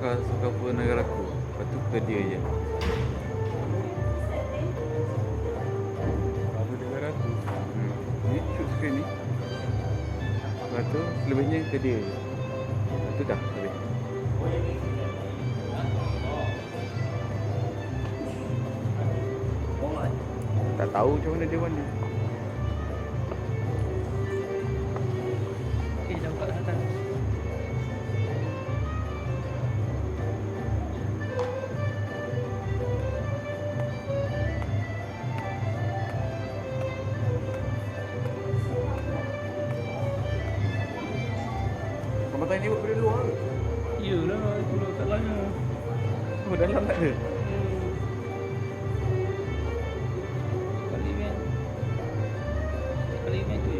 suka negara aku. Lepas tu ke dia je. Apa negara aku? Ni shoot screen ni. Lepas tu selebihnya ke dia je. Lepas tu dah habis. Tak tahu macam mana dia mandi. Dah buka kat atas. Sampai ni buat pada luar ke? Iyalah, kalau kat dalamnya. Oh, dalam tak ada? Kali main tu je.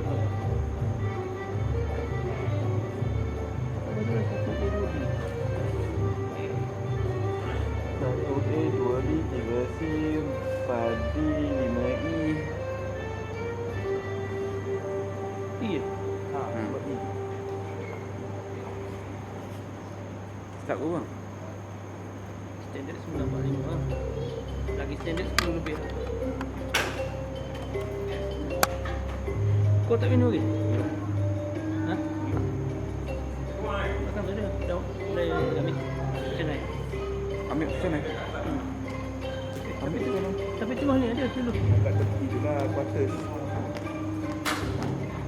Apa dia 1A2B? 1A, 2B, 3C, 4D, 5E. Iya. Tak kurang. Standard 945 lah. Lagi standard 10 lebih lah. Kau tak minum lagi? Ha? Makan tu dia. Dah ambil. Macam mana? Ambil macam mana? Ambil tu kan? Tapi tu mana ada dulu? Kat tepi tu lah, quarters.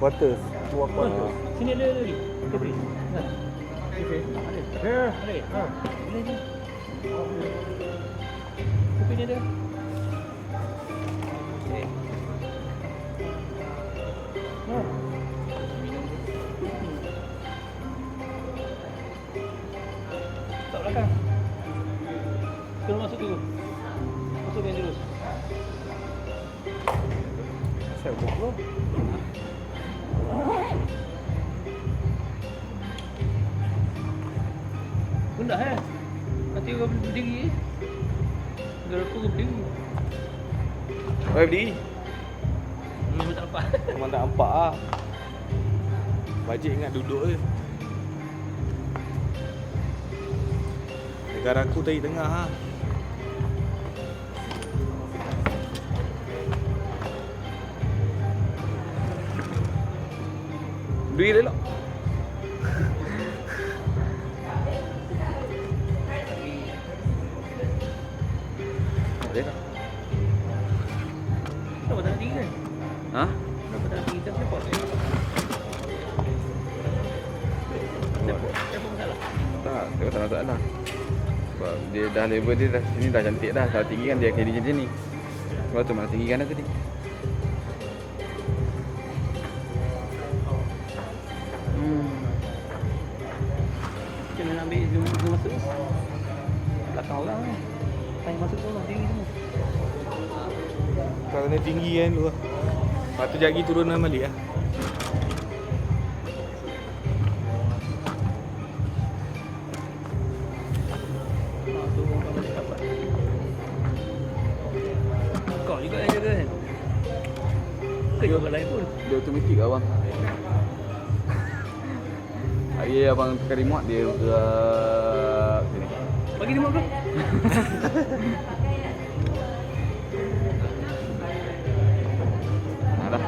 Quarters. Dua quarters. Sini ada lagi. Tepi. Ha. Okey. Ada. Ada. Ha. Boleh je. Tepi ni ada. Okey. Ha. Tak belakang. Terus masuk dulu. Masukkan terus. Saya buka. Benda nanti kau berdiri. Gerak aku berdiri. Oh, berdiri? Memang tak nampak. Memang tak nampak lah. Wajib ingat duduk je. Negara aku tadi tengah lah. Berdiri elok. Boleh tak? Kenapa tak nak tinggi kan? Ha? Kenapa tak nak tinggi kan? Siapa kan? Siapa masalah? Tak, tak masalah. Sebab dia dah level dia dah sini dah cantik dah. Kalau tinggi kan dia akan jadi macam ni. Sebab tu mana tinggi kan dah tadi. Macam mana ambil zoom masuk? Belakang orang kan? Tanya masuk tu orang tinggi semua. Kau kena tinggi kan dulu lah. Lepas tu jagi turunan balik lah. Tu orang boleh dapat. Kau juga yang jaga kan? Ke orang lain pun? Dia automatik abang. Hari abang tekan remote dia gerak sini. Bagi dia makan. Dah.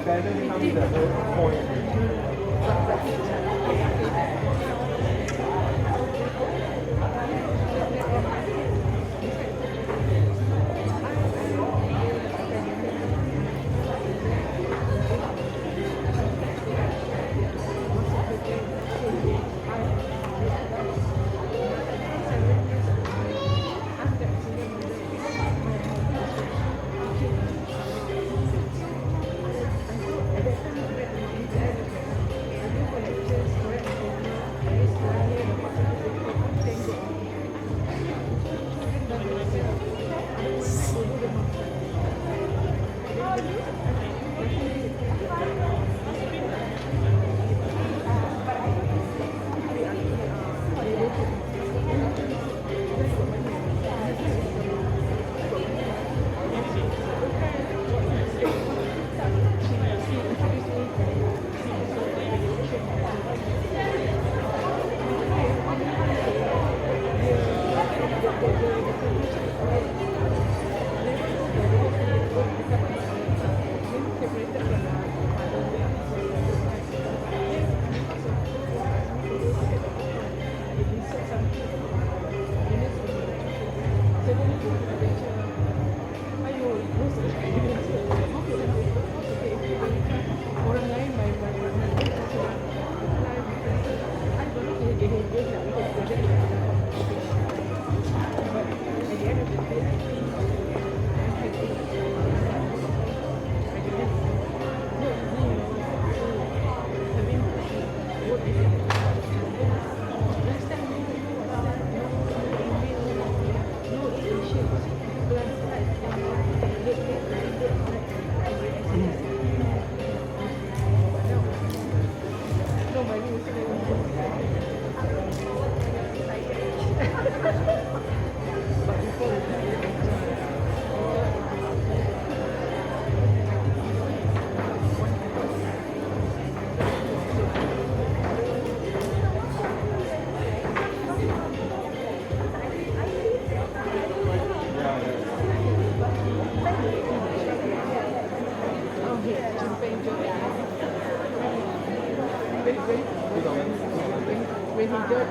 Jadi when he got, I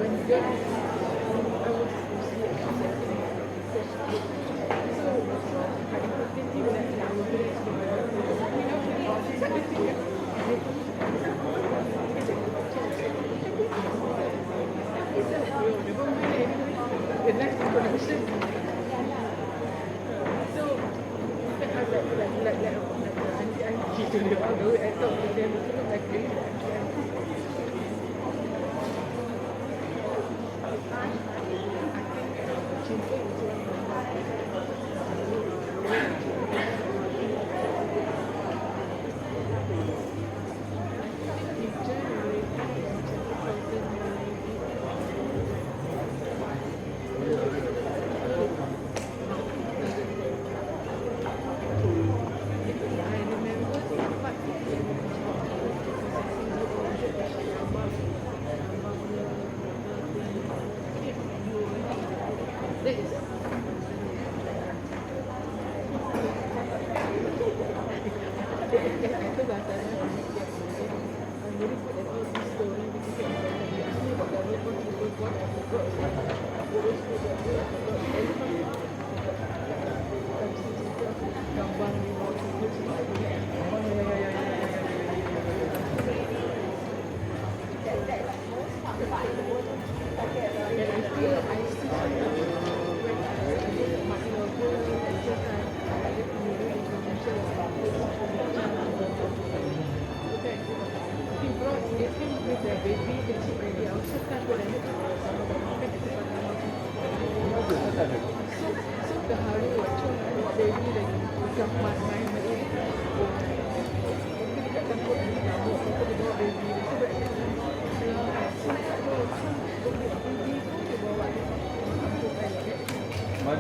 was the next production. So like although I thought to them it looked like really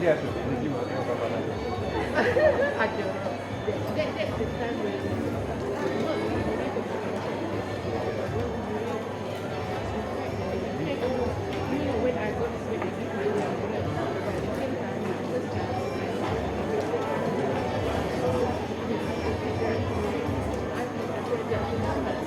Dia tu, dia juga tengok kapal ada. Ada. That's the time when when I got this when I did my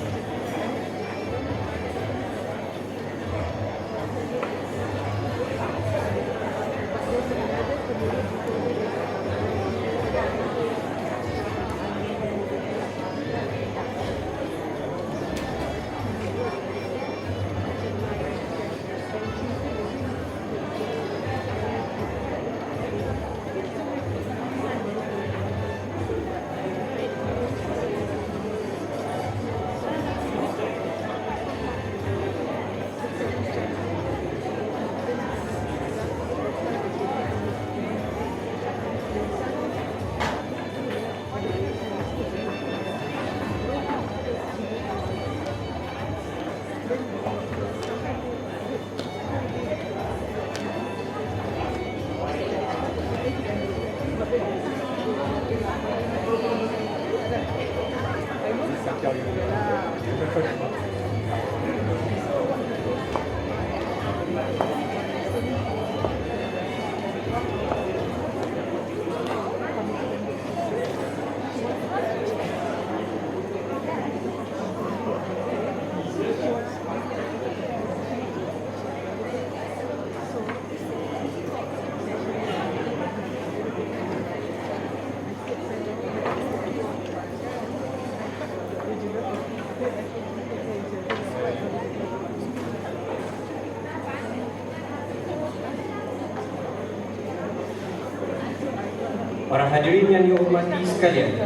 Para hadirin yang dihormati sekalian,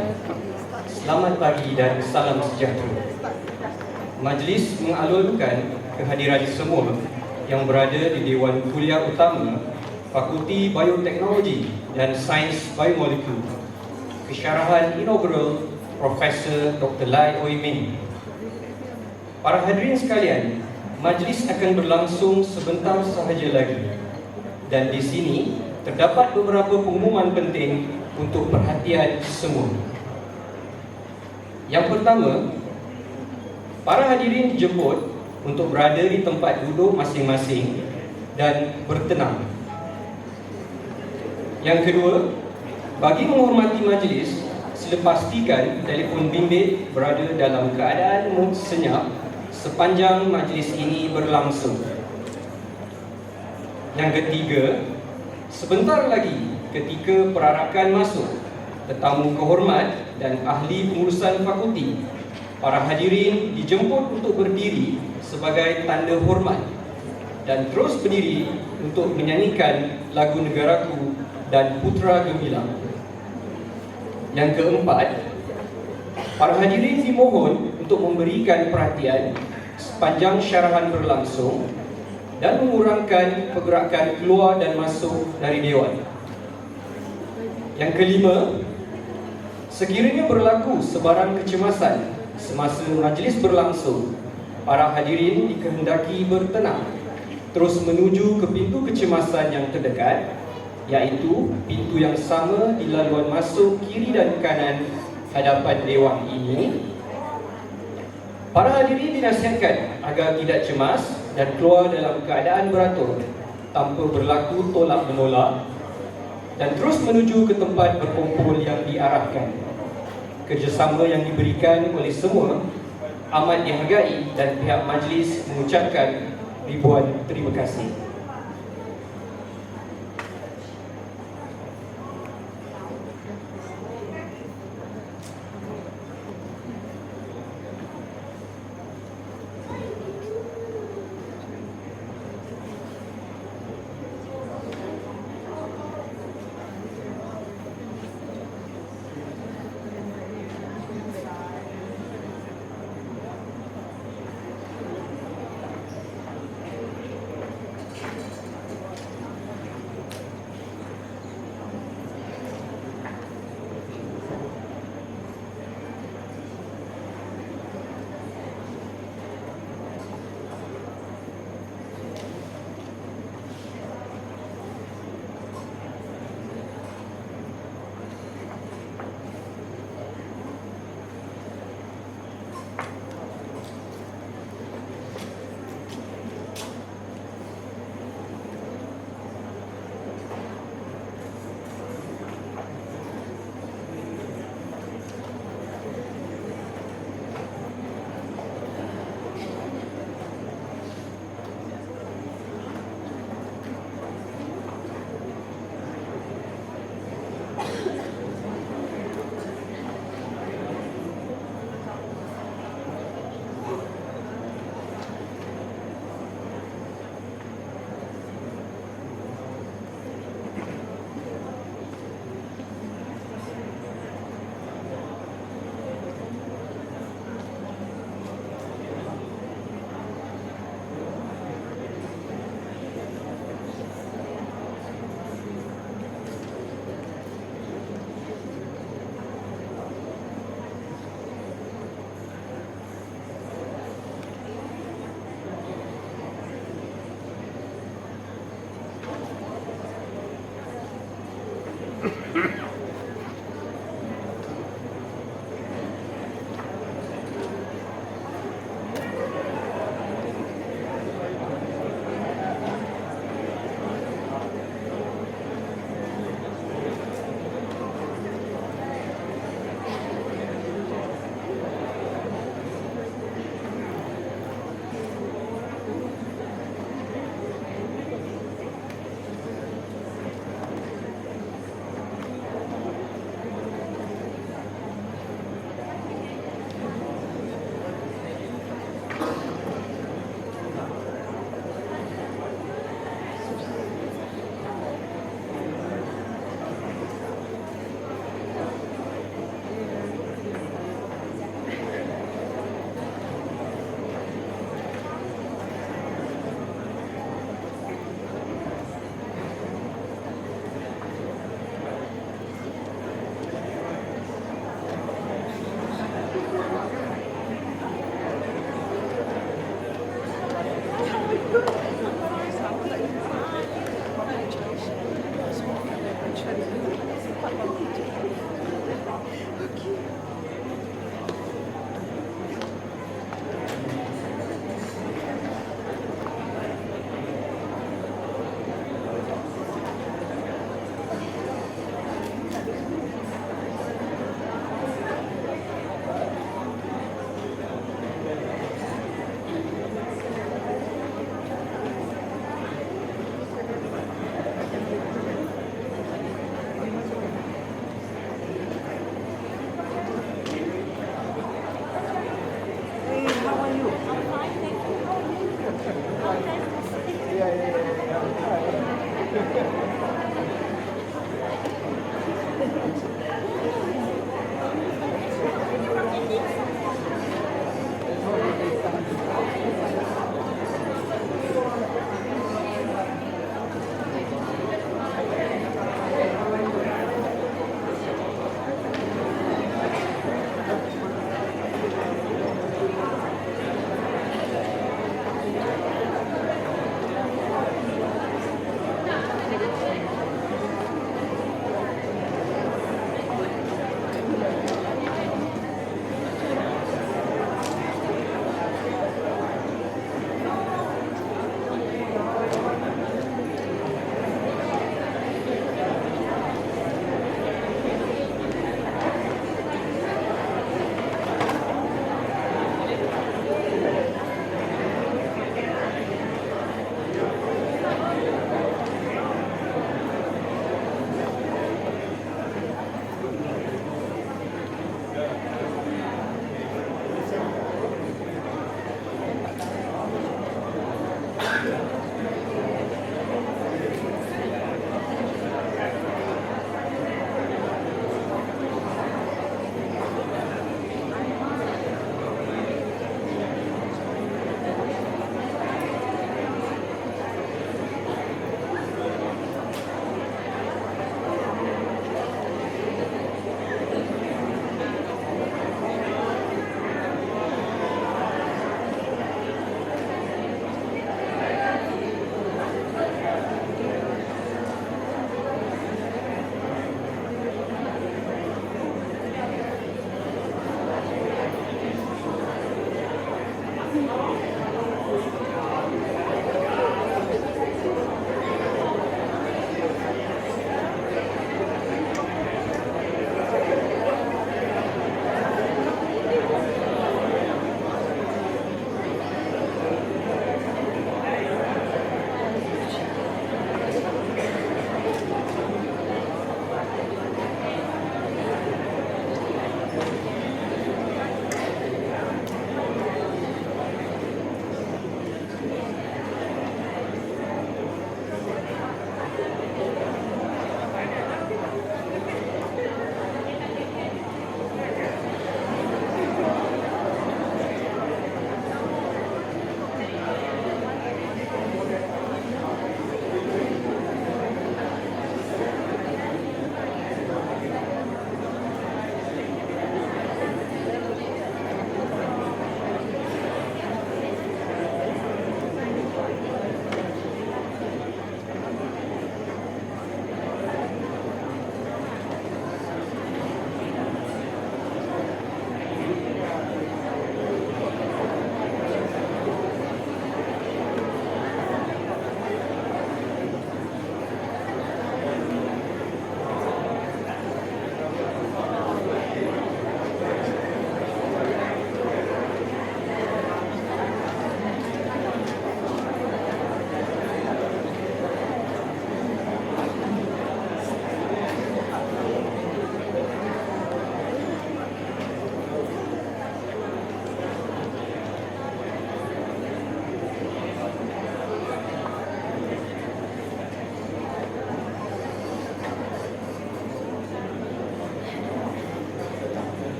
selamat pagi dan salam sejahtera. Majlis mengalurkan kehadiran semua yang berada di Dewan Kuliah Utama Fakulti Bioteknologi dan Sains Biomolekul, Syarahan Inaugural Prof. Dr. Ming. Para hadirin sekalian, majlis akan berlangsung sebentar sahaja lagi. Dan di sini terdapat beberapa pengumuman penting untuk perhatian semua. Yang pertama, para hadirin dijemput untuk berada di tempat duduk masing-masing dan bertenang. Yang kedua, bagi menghormati majlis, sila pastikan telefon bimbit berada dalam keadaan senyap sepanjang majlis ini berlangsung. Yang ketiga, sebentar lagi ketika perarakan masuk, tetamu kehormat dan ahli pengurusan fakulti, para hadirin dijemput untuk berdiri sebagai tanda hormat dan terus berdiri untuk menyanyikan lagu Negaraku dan Putra Gemilang. Yang keempat, para hadirin dimohon untuk memberikan perhatian sepanjang syarahan berlangsung dan mengurangkan pergerakan keluar dan masuk dari Dewan. Yang kelima, sekiranya berlaku sebarang kecemasan semasa majlis berlangsung, para hadirin dikehendaki bertenang terus menuju ke pintu kecemasan yang terdekat, iaitu pintu yang sama di laluan masuk kiri dan kanan hadapan Dewan ini. Para hadirin dinasihatkan agar tidak cemas dan keluar dalam keadaan beratur tanpa berlaku tolak-menolak dan terus menuju ke tempat berkumpul yang diarahkan. Kerjasama yang diberikan oleh semua amat dihargai dan pihak majlis mengucapkan ribuan terima kasih.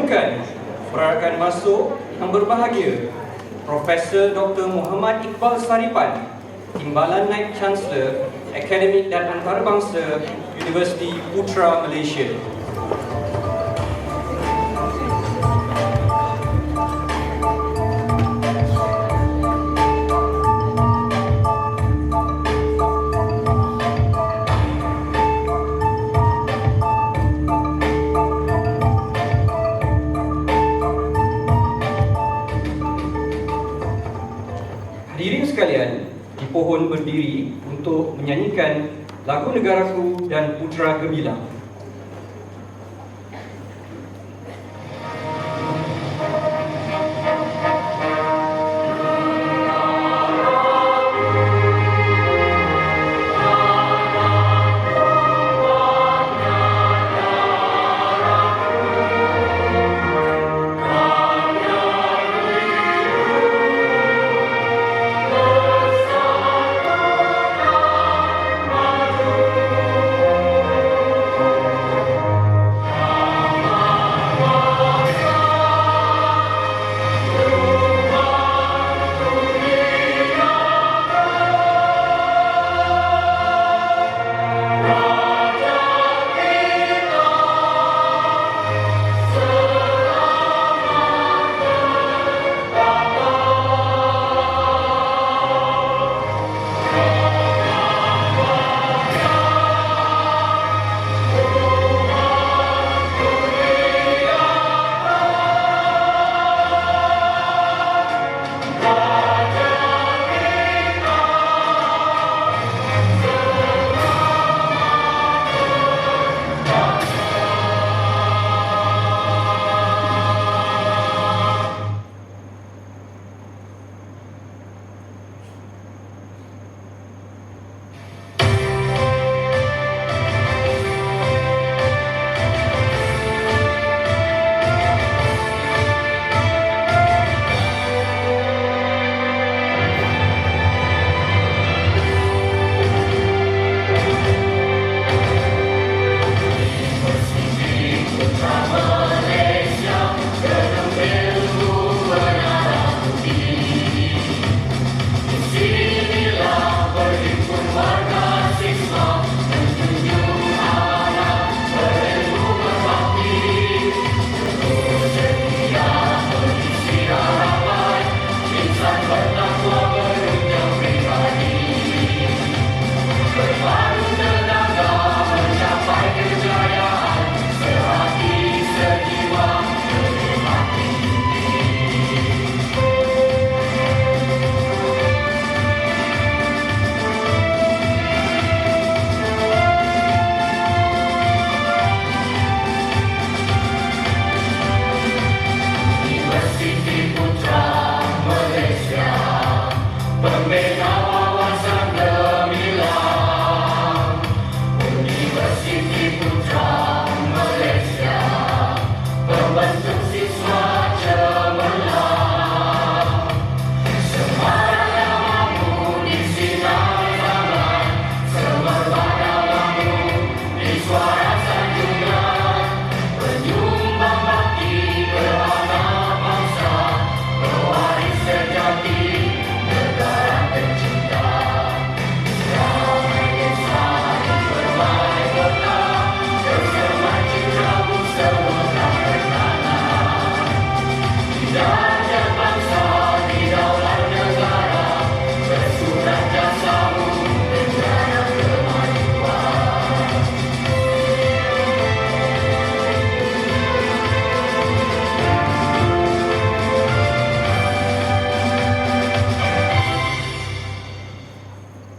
Diumumkan perarakan masuk yang berbahagia Profesor Dr. Muhammad Iqbal Saripan, Timbalan Naib Chancellor Akademik dan Antarabangsa Universiti Putra Malaysia. Hadirin sekalian, di pohon berdiri untuk menyanyikan lagu negaraku dan Putra Gemilang.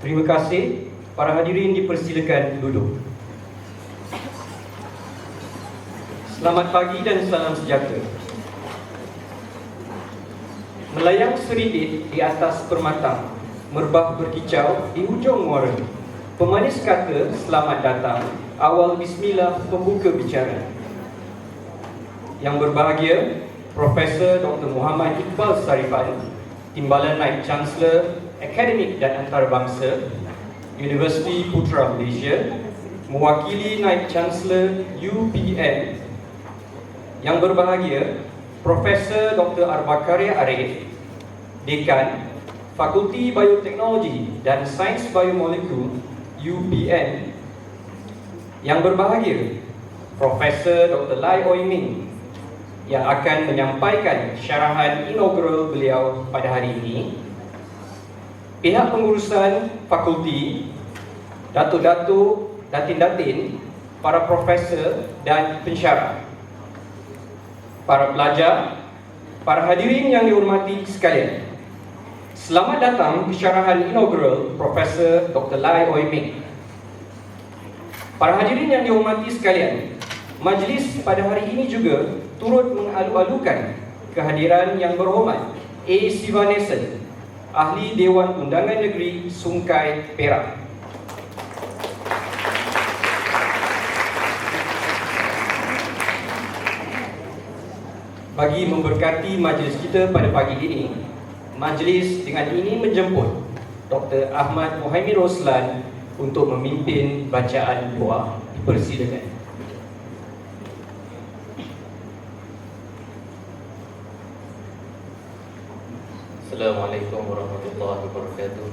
Terima kasih. Para hadirin dipersilakan duduk. Selamat pagi dan salam sejahtera. Melayang seridit di atas permatang, merbah berkicau di hujung muara. Pemanis kata selamat datang, awal bismillah pembuka bicara. Yang berbahagia, Profesor Dr. Muhammad Iqbal Saripan, Timbalan Naib Chancellor Akademik dan Antarabangsa Universiti Putra Malaysia, mewakili Naib Chancellor UPN Yang berbahagia Profesor Dr. Arbakaria Arif, Dekan Fakulti Bioteknologi dan Sains Biomolekul UPN. Yang berbahagia Profesor Dr. Lai Oi Ming yang akan menyampaikan syarahan inaugural beliau pada hari ini. Pihak pengurusan fakulti, datuk-datuk, datin-datin, para profesor dan pensyarah, para pelajar, para hadirin yang dihormati sekalian. Selamat datang ke syarahan inaugural Profesor Dr. Lai Oi Ming. Para hadirin yang dihormati sekalian, majlis pada hari ini juga turut mengalu-alukan kehadiran yang berhormat A. Sivanesan, Ahli Dewan Undangan Negeri Sungai Perak. Bagi memberkati majlis kita pada pagi ini, majlis dengan ini menjemput Dr. Ahmad Muhaimin Roslan untuk memimpin bacaan doa. Dipersilakan. Assalamualaikum warahmatullahi wabarakatuh.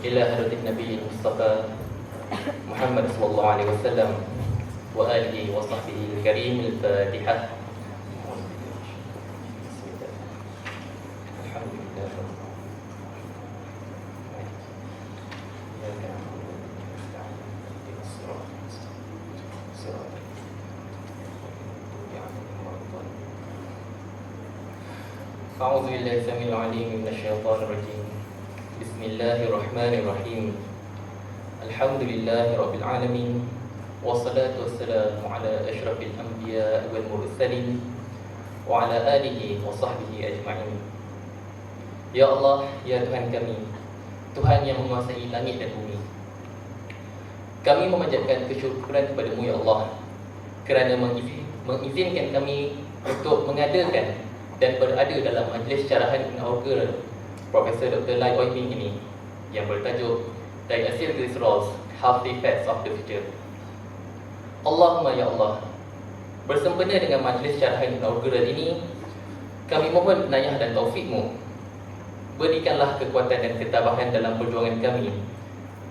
Ila hadratin Nabi Mustafa Muhammad sallallahu alaihi wasallam wa alihi wa sahbihi al-karim al-Fatihah. أعوذ بالله السميع العليم من الشيطان الرجيم. بسم الله الرحمن الرحيم. الحمد لله رب العالمين، والصلاة والسلام على أشرف الأنبياء والمرسلين وعلى آله وصحبه أجمعين. Ya Allah, ya Tuhan kami, Tuhan yang menguasai langit dan bumi, kami memanjatkan kesyukuran kepada-Mu ya Allah kerana mengizinkan kami untuk mengadakan dan berada dalam majlis syarahan inaugural Profesor Dr. Lai Oi Ming ini yang bertajuk Diacylglycerols, Healthy Fats of the Future. Allahumma ya Allah, bersempena dengan majlis syarahan inaugural ini, kami mohon inayah dan taufik-Mu. Berikanlah kekuatan dan ketabahan dalam perjuangan kami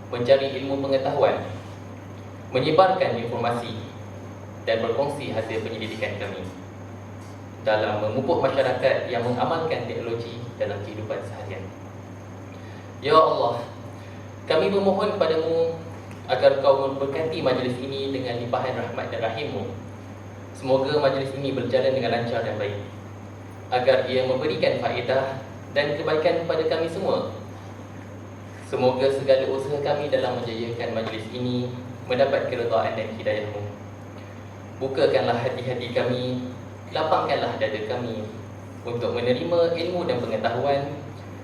mencari ilmu pengetahuan, menyebarkan informasi dan berkongsi hasil penyelidikan kami dalam memupuk masyarakat yang mengamalkan teknologi dalam kehidupan seharian. Ya Allah, kami memohon kepada-Mu agar Kau memberkati majlis ini dengan limpahan rahmat dan rahim-Mu. Semoga majlis ini berjalan dengan lancar dan baik, agar ia memberikan faedah dan kebaikan kepada kami semua. Semoga segala usaha kami dalam menjayakan majlis ini mendapat keredaan dan hidayah-Mu. Bukakanlah hati-hati kami, lapangkanlah dada kami untuk menerima ilmu dan pengetahuan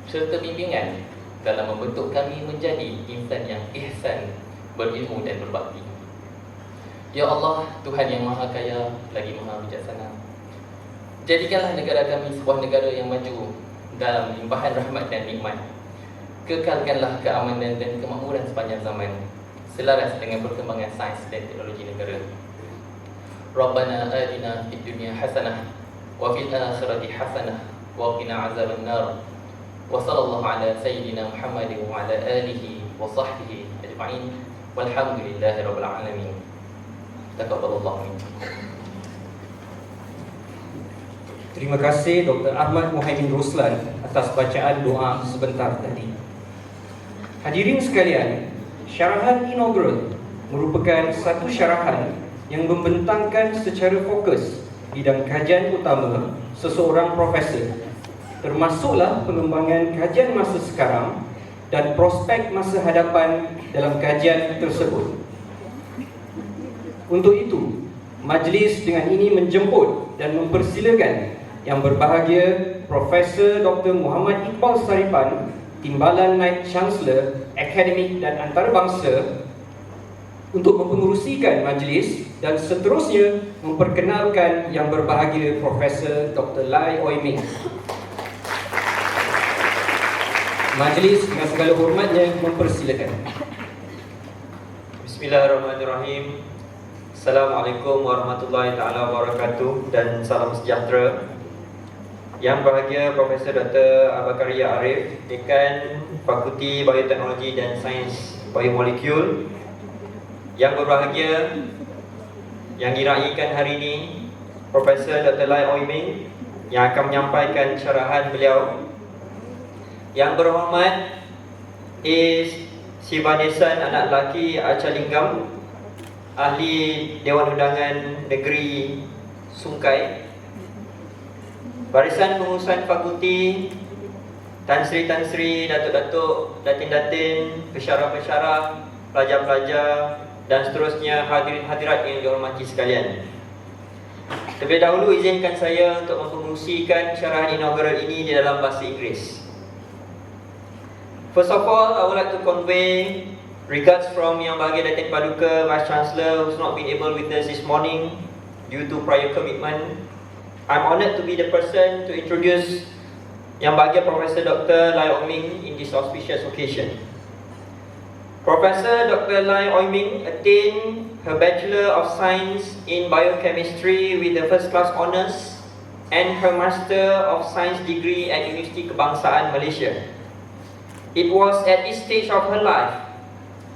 serta bimbingan dalam membentuk kami menjadi insan yang ihsan, berilmu dan berbakti. Ya Allah, Tuhan yang Maha Kaya lagi Maha Bijaksana, jadikanlah negara kami sebuah negara yang maju dalam limpahan rahmat dan nikmat. Kekalkanlah keamanan dan kemakmuran sepanjang zaman selaras dengan perkembangan sains dan teknologi negara. Rabbana atina fid dunya hasanah wa fil akhirati hasanah wa qina azaban nar. Wa sallallahu ala sayyidina Muhammadin wa ala alihi wa sahbihi ajma'in. Walhamdulillahi rabbil alamin. Taqabbalallahu minkum. Terima kasih Dr. Ahmad Muhaimin Roslan atas bacaan doa sebentar tadi. Hadirin sekalian, syarahan inaugural merupakan satu syarahan yang membentangkan secara fokus bidang kajian utama seseorang profesor, termasuklah pengembangan kajian masa sekarang dan prospek masa hadapan dalam kajian tersebut. Untuk itu, majlis dengan ini menjemput dan mempersilakan Yang berbahagia Profesor Dr. Muhammad Iqbal Saripan, Timbalan Naib Chancellor Akademik dan Antarabangsa, untuk mempengerusikan majlis dan seterusnya memperkenalkan yang berbahagia Profesor Dr. Lai Oi Ming. Majlis dengan segala hormatnya mempersilakan. Bismillahirrahmanirrahim. Assalamualaikum warahmatullahi taala wabarakatuh dan salam sejahtera. Yang berbahagia Profesor Dr. Abakaria Arif, Dekan Fakulti Bioteknologi dan Sains Biomolekul. Yang berbahagia yang diraihkan hari ini Profesor Dr. Lai Oi Ming yang akan menyampaikan syarahan beliau. Yang berhormat Sivanesan anak lelaki Achalinggam, Ahli Dewan Undangan Negeri Sungkai, Barisan Pengurusan Fakulti, Tan Sri, Datuk-Datuk, Datin-Datin, Pensyarah-pensyarah, pelajar-pelajar dan seterusnya, hadirin-hadirat yang dihormati sekalian. Terlebih dahulu izinkan saya untuk mempromosikan syarahan inaugural ini di dalam bahasa Inggeris. First of all, I would like to convey regards from Yang Bahagia Datin Paduka Vice Chancellor who's not been able with us this morning due to prior commitment. I'm honoured to be the person to introduce Yang Bahagia Profesor Dr. Lai Oi Ming in this auspicious occasion. Professor Dr. Lai Oi Ming attained her Bachelor of Science in Biochemistry with the first class honours and her Master of Science degree at Universiti Kebangsaan Malaysia. It was at this stage of her life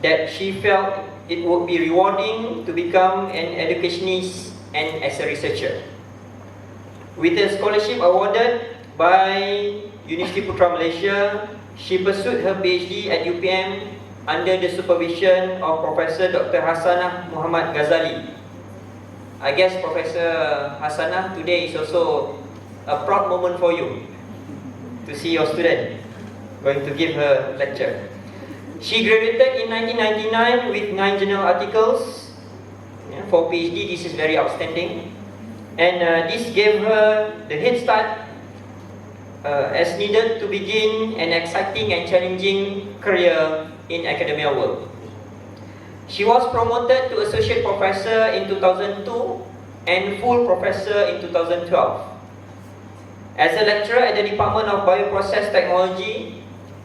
that she felt it would be rewarding to become an educationist and as a researcher. With a scholarship awarded by Universiti Putra Malaysia, she pursued her PhD at UPM under the supervision of Professor Dr. Hassanah Muhammad Ghazali. I guess Professor Hassanah, today is also a proud moment for you to see your student going to give her lecture. She graduated in 1999 with 9 journal articles. For PhD, this is very outstanding. And this gave her the head start as needed to begin an exciting and challenging career in academia world. She was promoted to Associate Professor in 2002 and Full Professor in 2012. As a lecturer at the Department of Bioprocess Technology,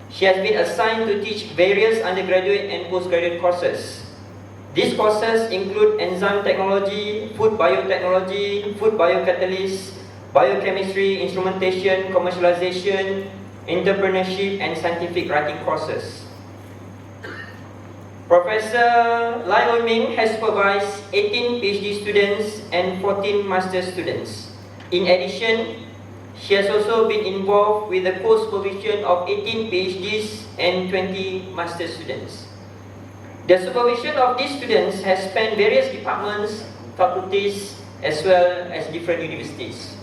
she has been assigned to teach various undergraduate and postgraduate courses. These courses include enzyme technology, food biotechnology, food biocatalyst, biochemistry, instrumentation, commercialization, entrepreneurship, and scientific writing courses. Professor Lai Oi Ming has supervised 18 PhD students and 14 master students. In addition, she has also been involved with the co-supervision of 18 PhDs and 20 master students. The supervision of these students has spanned various departments, faculties, as well as different universities.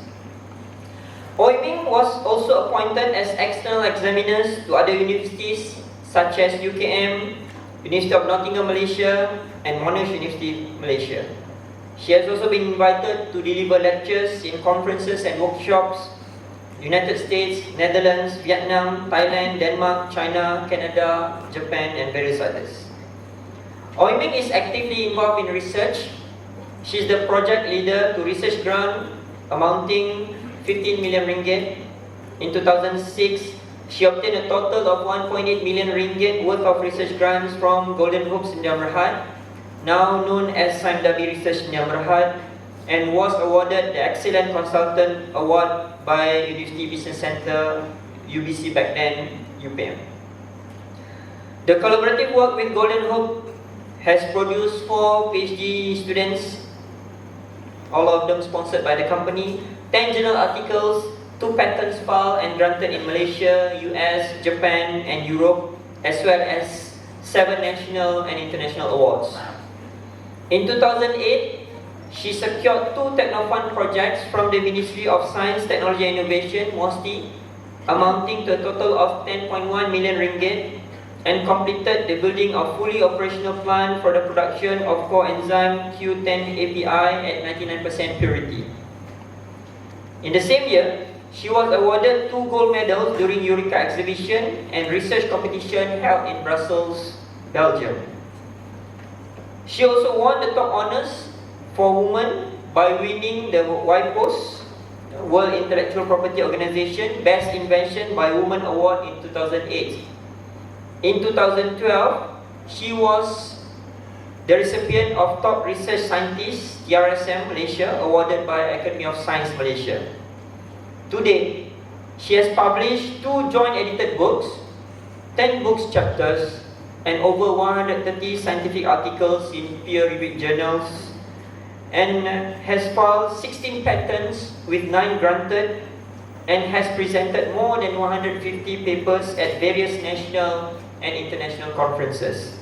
Oi Ming was also appointed as external examiners to other universities such as UKM, University of Nottingham, Malaysia, and Monash University, Malaysia. She has also been invited to deliver lectures in conferences and workshops United States, Netherlands, Vietnam, Thailand, Denmark, China, Canada, Japan, and various others. Oi Ming is actively involved in research. She is the project leader to research grant amounting 15 million ringgit. In 2006, she obtained a total of 1.8 million ringgit worth of research grants from Golden Hopes Sdn Bhd, now known as Saimdabi Research Sdn Bhd, and was awarded the Excellent Consultant Award by University Business Centre, UBC back then, UPM. The collaborative work with Golden Hope has produced 4 PhD students, all of them sponsored by the company, 10 journal articles, 2 patents filed and granted in Malaysia, US, Japan, and Europe, as well as 7 national and international awards. In 2008, she secured 2 Technofund projects from the Ministry of Science, Technology and Innovation, MOSTI, amounting to a total of 10.1 million ringgit, and completed the building of fully operational plant for the production of coenzyme Q10 API at 99% purity. In the same year, she was awarded 2 gold medals during Eureka exhibition and research competition held in Brussels, Belgium. She also won the top honors for women by winning the WIPO's World Intellectual Property Organization Best Invention by Women Award in 2008. In 2012, she was the recipient of Top Research Scientist TRSM Malaysia, awarded by Academy of Science Malaysia. To date, she has published 2 joint edited books, 10 books chapters, and over 130 scientific articles in peer-reviewed journals, and has filed 16 patents with 9 granted, and has presented more than 150 papers at various national and international conferences.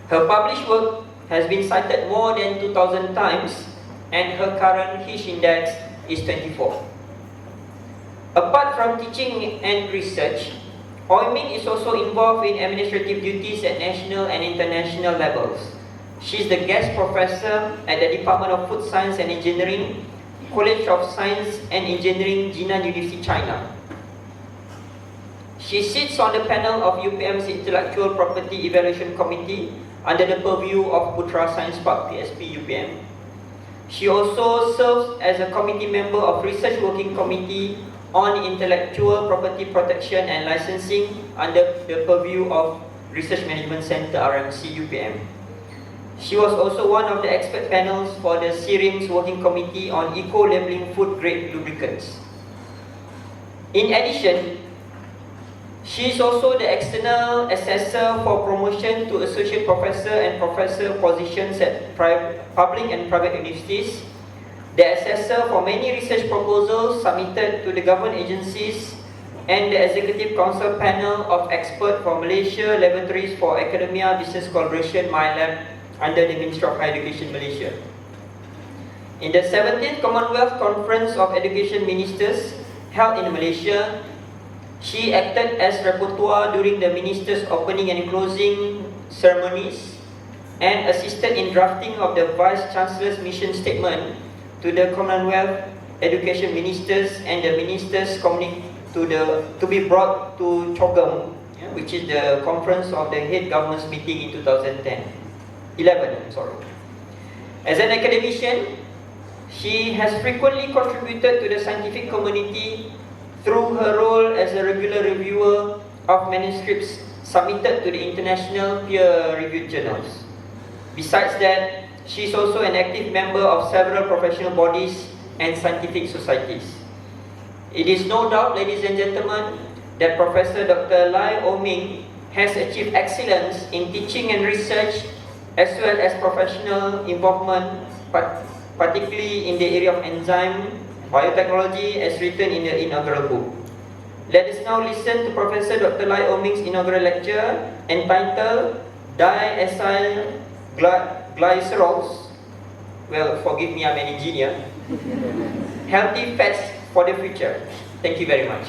Her published work has been cited more than 2,000 times, and her current Hish index is 24. Apart from teaching and research, Ming is also involved in administrative duties at national and international levels. She is the guest professor at the Department of Food Science and Engineering, College of Science and Engineering, Jinan University, China. She sits on the panel of UPM's Intellectual Property Evaluation Committee under the purview of Putra Science Park, PSP UPM. She also serves as a committee member of Research Working Committee on Intellectual Property Protection and Licensing under the purview of Research Management Center, RMC UPM. She was also one of the expert panels for the CIRIM's Working Committee on Eco-Labeling Food-Grade Lubricants. In addition, she is also the external assessor for promotion to associate professor and professor positions at public and private universities, the assessor for many research proposals submitted to the government agencies, and the Executive Council panel of experts for Malaysia Laboratories for Academia Business Collaboration, MyLab, under the Ministry of Higher Education Malaysia. In the 17th Commonwealth Conference of Education Ministers held in Malaysia, she acted as rapporteur during the ministers' opening and closing ceremonies and assisted in drafting of the Vice Chancellor's mission statement to the Commonwealth Education Ministers and the Ministers' to be brought to CHOGM, which is the conference of the head governments meeting in 2011. As an academician, she has frequently contributed to the scientific community through her role as a regular reviewer of manuscripts submitted to the international peer-reviewed journals. Besides that, she is also an active member of several professional bodies and scientific societies. It is no doubt, ladies and gentlemen, that Professor Dr. Lai Ming has achieved excellence in teaching and research as well as professional involvement, particularly in the area of enzyme biotechnology, as written in the inaugural book. Let us now listen to Professor Dr. Lai Ming's inaugural lecture entitled Diacyl Glycerols, well, forgive me, I'm an engineer, Healthy Fats for the Future. Thank you very much.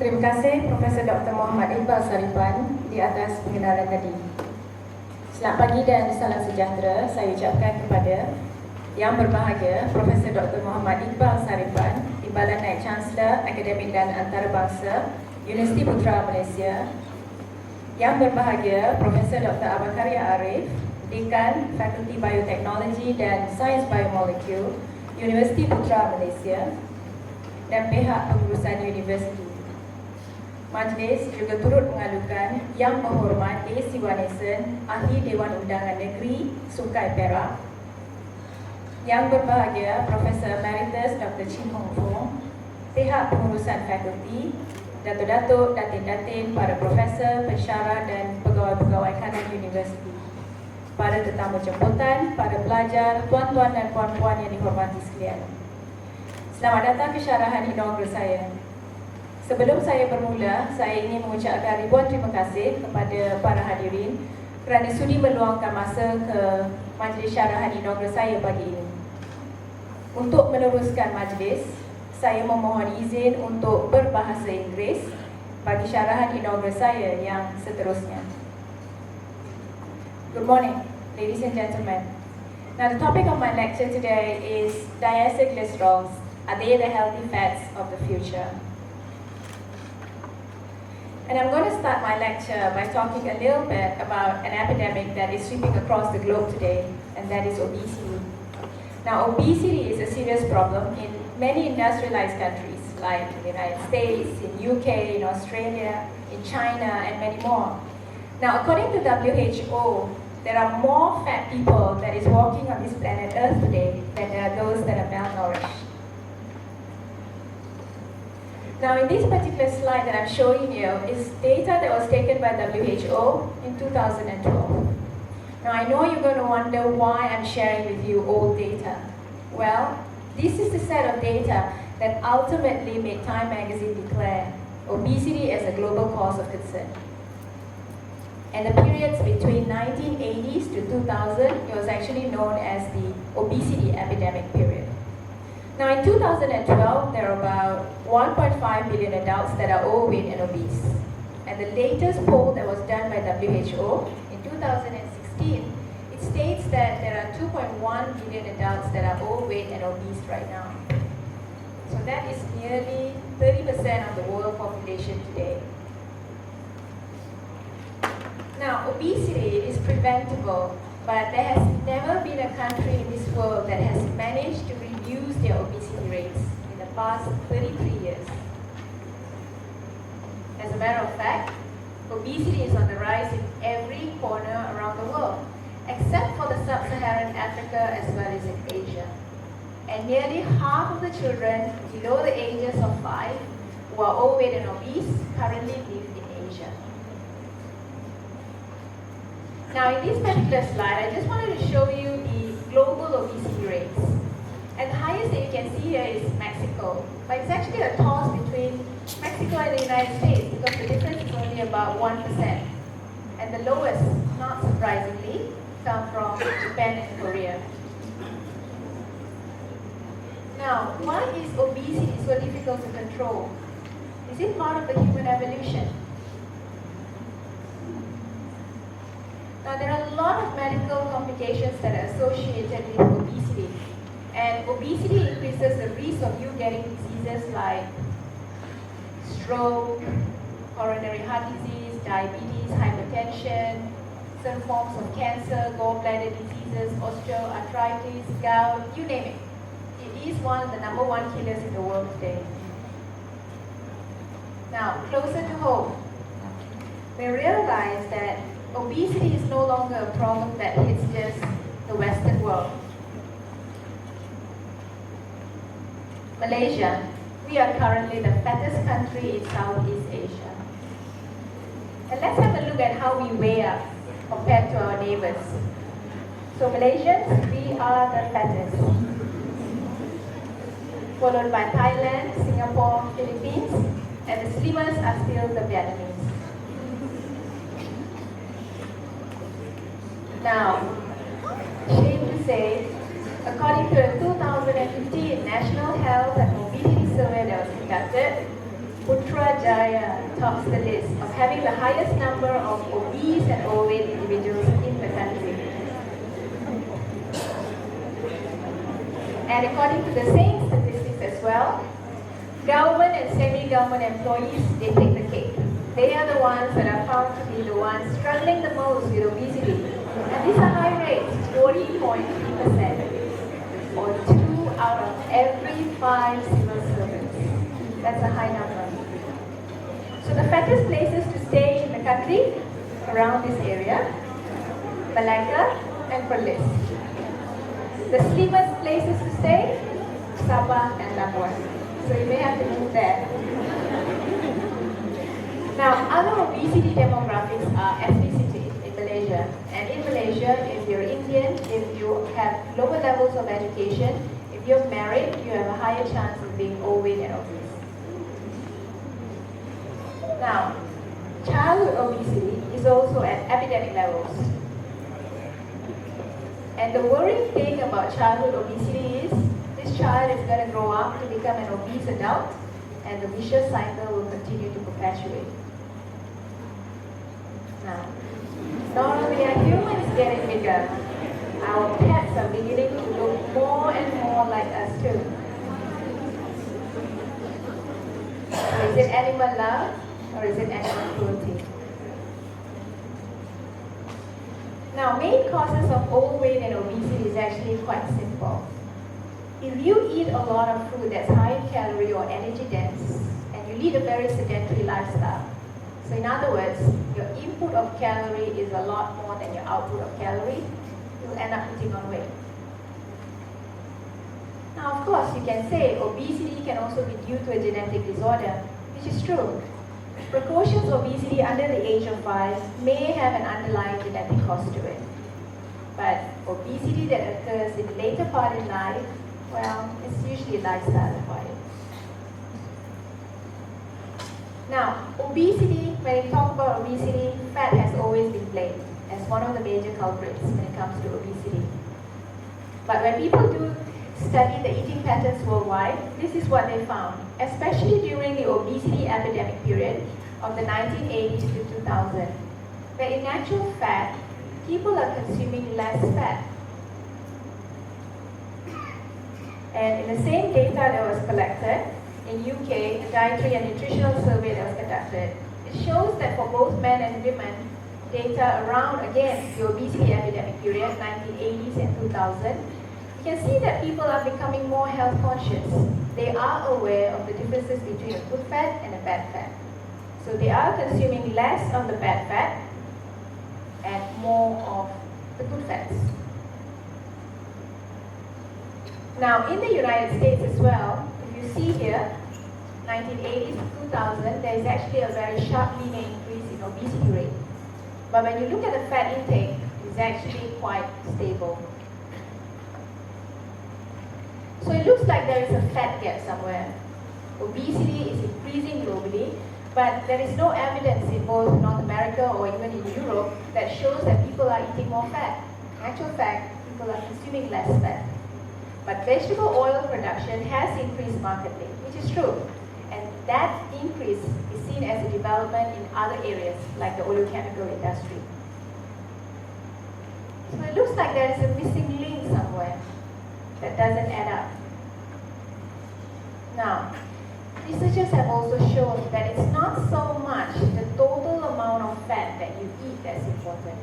Terima kasih Profesor Dr. Muhammad Iqbal Sarifan di atas pengenalan tadi. Selamat pagi dan salam sejahtera saya ucapkan kepada Yang berbahagia Profesor Dr. Muhammad Iqbal Sarifan, Timbalan Naib Chancellor Akademik dan Antarabangsa Universiti Putra Malaysia. Yang berbahagia Profesor Dr. Abakaria Arif, Dekan Fakulti Bioteknologi dan Sains Biomolekul Universiti Putra Malaysia, dan pihak pengurusan universiti. Majlis juga turut mengalukan Yang Berhormat A.C. Waneson, Ahli Dewan Undangan Negeri Sungai Perak. Yang berbahagia Profesor Emeritus Dr. Chin Hong Fong, pihak pengurusan fakulti, Datuk-datuk, datin-datin, para profesor, pensyarah dan pegawai-pegawai kanan universiti, para tetamu jemputan, para pelajar, tuan-tuan dan puan-puan yang dihormati sekalian. Selamat datang ke syarahan inaugural saya. Sebelum saya bermula, saya ingin mengucapkan ribuan terima kasih kepada para hadirin kerana sudi meluangkan masa ke majlis syarahan inaugural saya pagi ini. Untuk meneruskan majlis, saya memohon izin untuk berbahasa Inggeris bagi syarahan inaugural saya yang seterusnya. Good morning, ladies and gentlemen. Now, the topic of my lecture today is diacyl glycerols. Are they the healthy fats of the future? And I'm going to start my lecture by talking a little bit about an epidemic that is sweeping across the globe today, and that is obesity. Now, obesity is a serious problem in many industrialized countries, like in the United States, in UK, in Australia, in China, and many more. Now, according to WHO, there are more fat people that is walking on this planet Earth today than there are those that are malnourished. Now, in this particular slide that I'm showing you is data that was taken by WHO in 2012. Now, I know you're going to wonder why I'm sharing with you old data. Well, this is the set of data that ultimately made Time magazine declare obesity as a global cause of concern. And the periods between 1980s to 2000, it was actually known as the obesity epidemic period. Now, in 2012, there are about 1.5 billion adults that are overweight and obese. And the latest poll that was done by WHO in 2016, it states that there are 2.1 billion adults that are overweight and obese right now. So that is nearly 30% of the world population today. Now, obesity is preventable, but there has never been a country in this world that has managed to reduce their obesity rates in the past 33 years. As a matter of fact, obesity is on the rise in every corner around the world, except for the sub-Saharan Africa as well as in Asia. And nearly half of the children below the ages of 5 who are overweight and obese currently live in Asia. Now, in this particular slide, I just wanted to show you the global obesity rates. And the highest that you can see here is Mexico. But it's actually a toss between Mexico and the United States because the difference is only about 1%. And the lowest, not surprisingly, come from Japan and Korea. Now, why is obesity so difficult to control? Is it part of the human evolution? Now, there are a lot of medical complications that are associated with obesity. And obesity increases the risk of you getting diseases like stroke, coronary heart disease, diabetes, hypertension, certain forms of cancer, gallbladder diseases, osteoarthritis, gout, you name it. It is one of the #1 killers in the world today. Now, closer to home, we realize that obesity is no longer a problem that hits just the Western world. Malaysia, we are currently the fattest country in Southeast Asia. And let's have a look at how we weigh up compared to our neighbors. So Malaysians, we are the fattest. Followed by Thailand, Singapore, Philippines, and the slimmest are still the Vietnamese. Now, shame to say, according to a 2015 National Health and Mobility Survey that was conducted, Putrajaya tops the list of having the highest number of obese and overweight individuals in the country. And according to the same statistics as well, government and semi-government employees, they take the cake. They are the ones that are found to be the ones struggling the most with obesity. And these are high rates, 40.3%, or 2 out of every 5 civil servants. That's a high number. So the fattest places to stay in the country around this area, Malacca and Perlis. The slimmest places to stay, Sabah and Labuan. So you may have to move there. Now, other obesity demographics are ethnicity in Malaysia. And in Malaysia, if you're Indian, if you have lower levels of education, if you're married, you have a higher chance of being overweight and obese. Now, childhood obesity is also at epidemic levels. And the worrying thing about childhood obesity is this child is going to grow up to become an obese adult, and the vicious cycle will continue to perpetuate. Now, not only are humans getting bigger, our pets are beginning to look more and more like us too. So is it animal love or is it animal cruelty? Now, main causes of overweight and obesity is actually quite simple. If you eat a lot of food that's high in calorie or energy dense, and you lead a very sedentary lifestyle, so in other words, your input of calorie is a lot more than your output of calorie, you'll end up putting on weight. Now, of course, you can say obesity can also be due to a genetic disorder, which is true. Precocious obesity under the age of 5 may have an underlying genetic cause to it. But obesity that occurs in the later part in life, well, it's usually lifestyle acquired. Now, obesity, when we talk about obesity, fat has always been blamed as one of the major culprits when it comes to obesity. But when people do study the eating patterns worldwide, this is what they found, especially during the obesity epidemic period of the 1980s to 2000, where in actual fact, people are consuming less fat. And in the same data that was collected in UK, a dietary and nutritional survey that was conducted, it shows that for both men and women, data around, again, the obesity epidemic period, 1980s and 2000, you can see that people are becoming more health conscious. They are aware of the differences between a good fat and a bad fat. So they are consuming less of the bad fat and more of the good fats. Now, in the United States as well, if you see here, 1980s to 2000, there is actually a very sharp linear increase in obesity rate. But when you look at the fat intake, it's actually quite stable. So it looks like there is a fat gap somewhere. Obesity is increasing globally, but there is no evidence in both North America or even in Europe that shows that people are eating more fat. In actual fact, people are consuming less fat. But vegetable oil production has increased markedly, which is true. And that increase is seen as a development in other areas, like the oleochemical industry. So it looks like there is a missing link somewhere that doesn't add up. Now, researchers have also shown that it's not so much the total amount of fat that you eat that's important,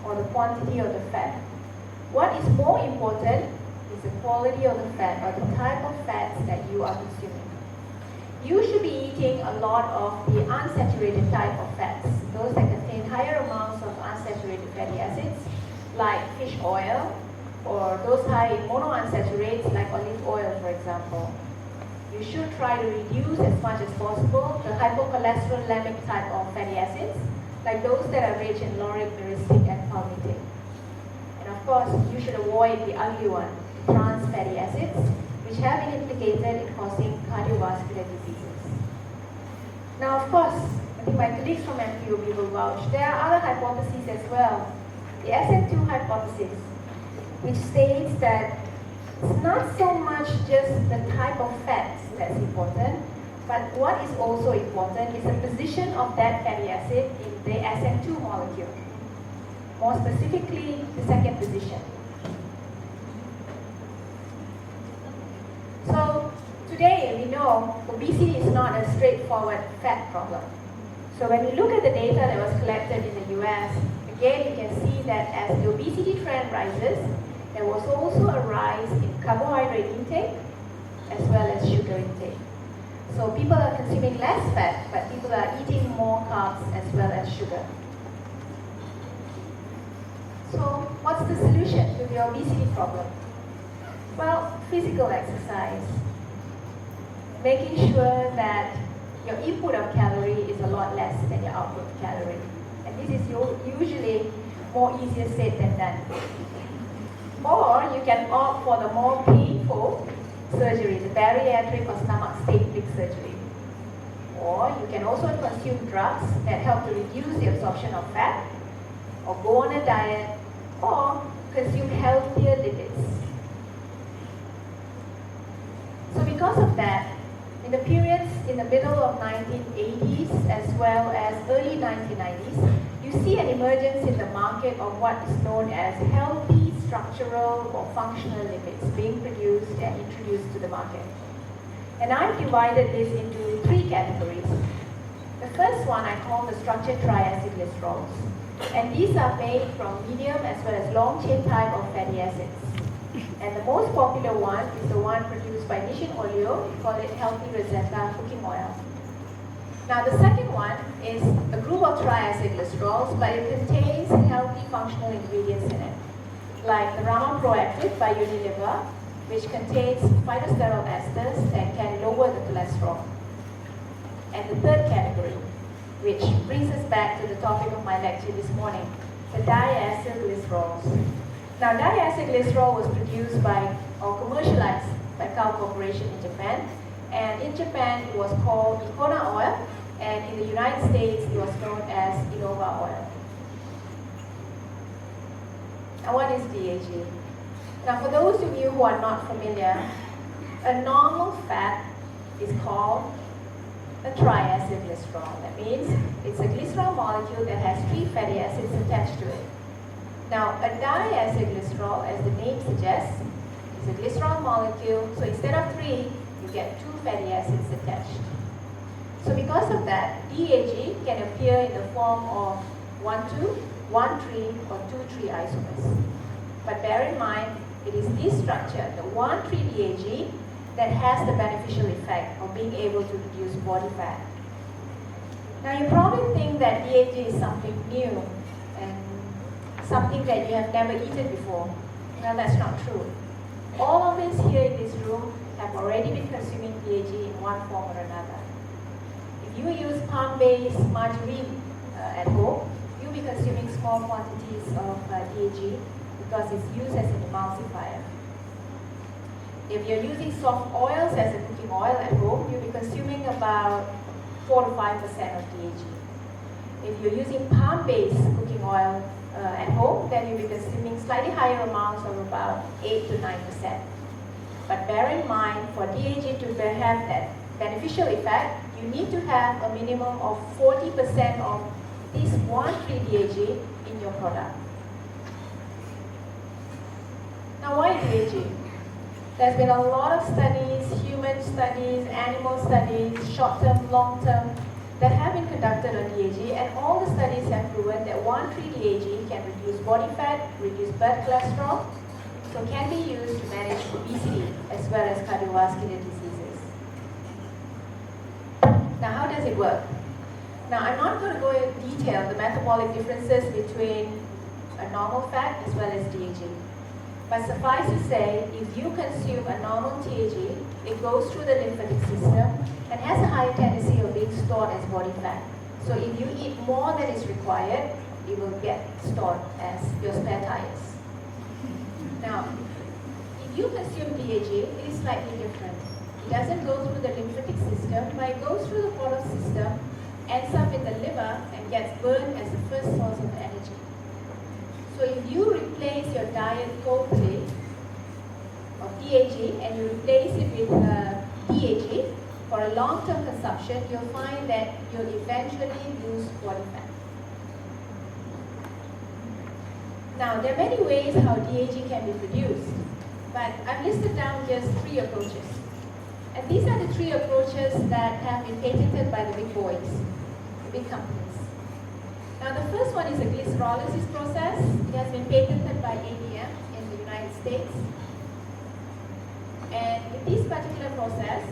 or the quantity of the fat. What is more important is the quality of the fat, or the type of fats that you are consuming. You should be eating a lot of the unsaturated type of fats, those that contain higher amounts of unsaturated fatty acids, like fish oil, or those high in monounsaturates like olive oil, for example. You should try to reduce as much as possible the hypocholesterolemically type of fatty acids, like those that are rich in lauric, myristic, and palmitic. And of course, you should avoid the ugly one, trans fatty acids, which have been implicated in causing cardiovascular diseases. Now, of course, I think my colleagues from MPOB will vouch, there are other hypotheses as well. The SM2 hypothesis, which states that it's not so much just the type of fats that's important, but what is also important is the position of that fatty acid in the SM2 molecule. More specifically, the second position. So today we know obesity is not a straightforward fat problem. So when we look at the data that was collected in the US, again you can see that as the obesity trend rises, there was also a rise in carbohydrate intake as well as sugar intake. So people are consuming less fat, but people are eating more carbs as well as sugar. So what's the solution to the obesity problem? Well, physical exercise. Making sure that your input of calorie is a lot less than your output of calorie. And this is usually more easier said than done. Or you can opt for the more painful surgery, the bariatric or stomach stapling surgery. Or you can also consume drugs that help to reduce the absorption of fat, or go on a diet, or consume healthier lipids. So because of that, in the periods in the middle of 1980s as well as early 1990s, you see an emergence in the market of what is known as healthy structural or functional lipids being produced and introduced to the market. And I've divided this into three categories. The first one I call the structured triacid glycerols. And these are made from medium as well as long chain type of fatty acids. And the most popular one is the one produced by Mission Oleo. We call it Healthy Rosetta cooking oil. Now the second one is a group of triacid glycerols, but it contains healthy functional ingredients in it, like the Rama Proactive by Unilever, which contains phytosterol esters that can lower the cholesterol. And the third category, which brings us back to the topic of my lecture this morning, the diacetyl glycerols. Now, diacetyl glycerol was produced by or commercialized by Kao Corporation in Japan, and in Japan it was called Icona oil, and in the United States it was known as Inaugural oil. Now, what is DHA? Now, for those of you who are not familiar, a normal fat is called a triacid glycerol. That means it's a glycerol molecule that has 3 fatty acids attached to it. Now, a diacid glycerol, as the name suggests, is a glycerol molecule, so instead of 3, you get 2 fatty acids attached. So because of that, DHA can appear in the form of 1,2, 1,3, or 2,3 isomers. But bear in mind, it is this structure, the 1,3 DHA, that has the beneficial effect of being able to reduce body fat. Now you probably think that DHA is something new and something that you have never eaten before. Well, that's not true. All of us here in this room have already been consuming DHA in one form or another. If you use palm-based margarine at home, you'll be consuming small quantities of DHA because it's used as an emulsifier. If you're using soft oils as a cooking oil at home, you'll be consuming about 4 to 5% of DHA. If you're using palm-based cooking oil at home, then you'll be consuming slightly higher amounts of about 8 to 9%. But bear in mind, for DHA to have that beneficial effect, you need to have a minimum of 40% of this 1,3 DHA in your product. Now, why DHA? There's been a lot of studies, human studies, animal studies, short-term, long-term, that have been conducted on DHA, and all the studies have proven that 1,3 DHA can reduce body fat, reduce blood cholesterol, so can be used to manage obesity as well as cardiovascular diseases. Now, how does it work? Now, I'm not going to go into detail the metabolic differences between a normal fat as well as DHA. But suffice to say, if you consume a normal DHA, it goes through the lymphatic system and has a high tendency of being stored as body fat. So if you eat more than is required, it will get stored as your spare tires. Now, if you consume DHA, it is slightly different. It doesn't go through the lymphatic system, but it goes through the portal system, ends up in the liver, and gets burned as the first source of energy. So if you replace your diet totally of DHA and you replace it with DHA for a long-term consumption, you'll find that you'll eventually lose body fat. Now, there are many ways how DHA can be produced, but I've listed down just 3 approaches. And these are the 3 approaches that have been patented by the big boys, the big companies. Now, the first one is a glycerolysis process. It has been patented by ADM in the United States. And in this particular process,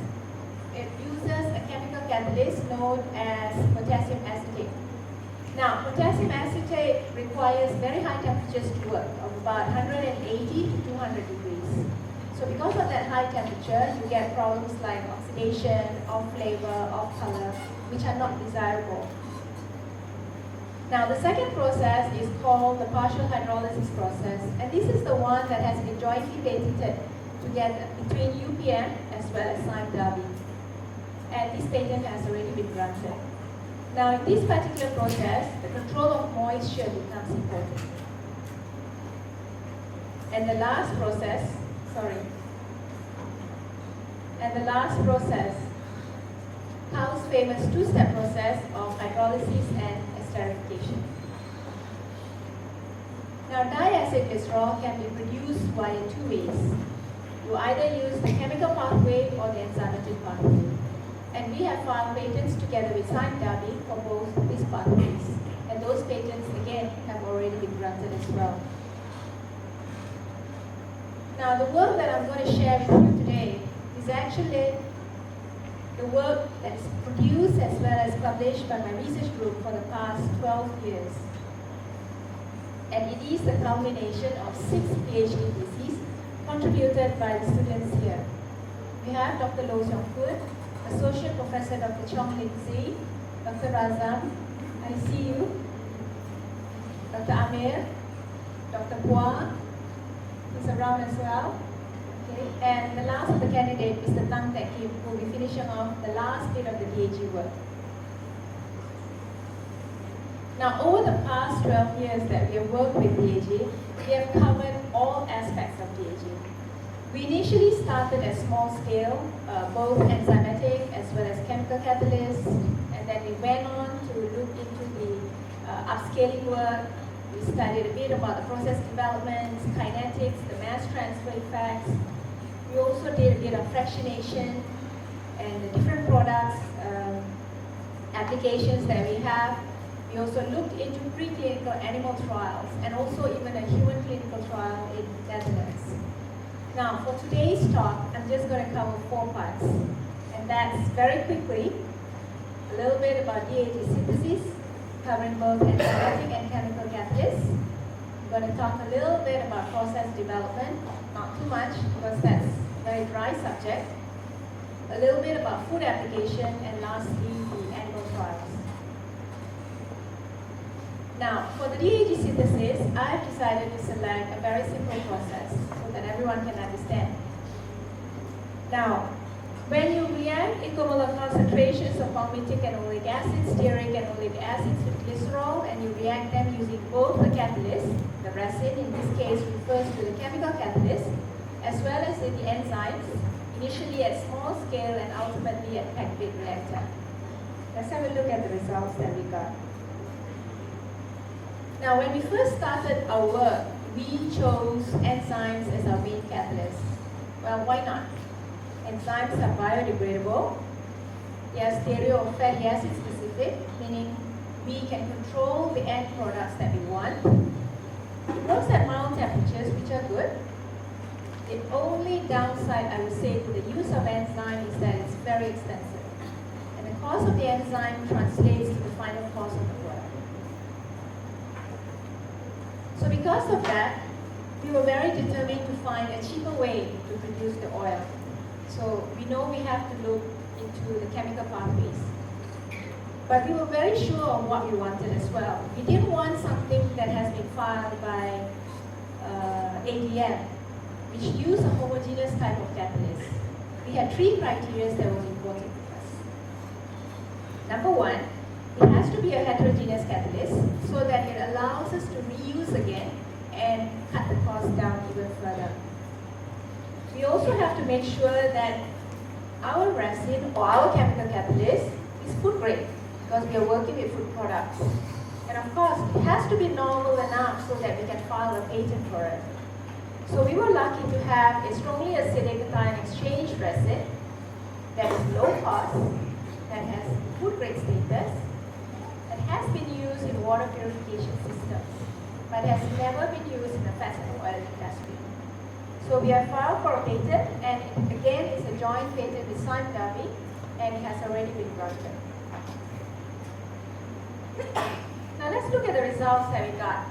it uses a chemical catalyst known as potassium acetate. Now, potassium acetate requires very high temperatures to work, of about 180 to 200 degrees. So because of that high temperature, you get problems like oxidation, off flavor, off color, which are not desirable. Now, the second process is called the partial hydrolysis process, and this is the one that has been jointly patented together between UPM as well as Sime Darby. And this patent has already been granted. Now, in this particular process, the control of moisture becomes important. And the last process, Kao's famous 2-step process of hydrolysis and esterification. Now, diacid glycerol can be produced via 2 ways. You either use the chemical pathway or the enzymatic pathway. And we have filed patents together with Syarahan for both these pathways. And those patents, again, have already been granted as well. Now, the work that I'm going to share with you today is actually the work that is produced as well as published by my research group for the past 12 years. And it is the culmination of 6 PhD theses contributed by the students here. We have Dr. Loh Seong Poon, Associate Professor Dr. Chong Lin Tse, Dr. Razam, I see you, Dr. Amir, Dr. Hua is around as well. Okay. And the last of the candidate, Mr. Tang Tek Kim, who will be finishing off the last bit of the DAG work. Now, over the past 12 years that we have worked with DAG, we have covered all aspects of DAG. We initially started at small scale, both enzymatic as well as chemical catalysts, and then we went on to look into the upscaling work. We studied a bit about the process development, kinetics, the mass transfer effects. We also did a bit of fractionation and the different products, applications that we have. We also looked into preclinical animal trials and also even a human clinical trial in Netherlands. Now, for today's talk, I'm just going to cover 4 parts. And that's very quickly, a little bit about DAG synthesis, covering both enzymatic and chemical catalysts. I'm going to talk a little bit about process development, not too much because that's a very dry subject. A little bit about food application, and lastly, the animal trials. Now, for the DAG synthesis, I've decided to select a very simple process so that everyone can understand. Now, when you react equimolar concentrations of palmitic and oleic acid, stearic and oleic acids with glycerol, and you react them using both the catalyst, the resin in this case refers to the chemical catalyst, as well as the enzymes, initially at small scale and ultimately at packed bed reactor. Let's have a look at the results that we got. Now, when we first started our work, we chose enzymes as our main catalyst. Well, why not? Enzymes are biodegradable. They are stereo or fatty acid specific, meaning we can control the end products that we want. It works at mild temperatures, which are good. The only downside, I would say, to the use of enzyme is that it's very expensive. And the cost of the enzyme translates to the final cost of the work. So because of that, we were very determined to find a cheaper way to produce the oil. So we know we have to look into the chemical pathways. But we were very sure of what we wanted as well. We didn't want something that has been filed by ADM, which used a homogeneous type of catalyst. We had 3 criteria that was important to us. Number 1, it has to be a heterogeneous catalyst so that it allows us to reuse again and cut the cost down even further. We also have to make sure that our resin or our chemical catalyst is food grade because we are working with food products. And of course, it has to be novel enough so that we can file a patent for it. So we were lucky to have a strongly acidic cation exchange resin that is low cost, that has food grade status, that has been used in water purification systems, but has never been used in the fats and oil industry. So we have filed for a patent, and again, it's a joint patent with Syarahan, and it has already been granted. Now let's look at the results that we got.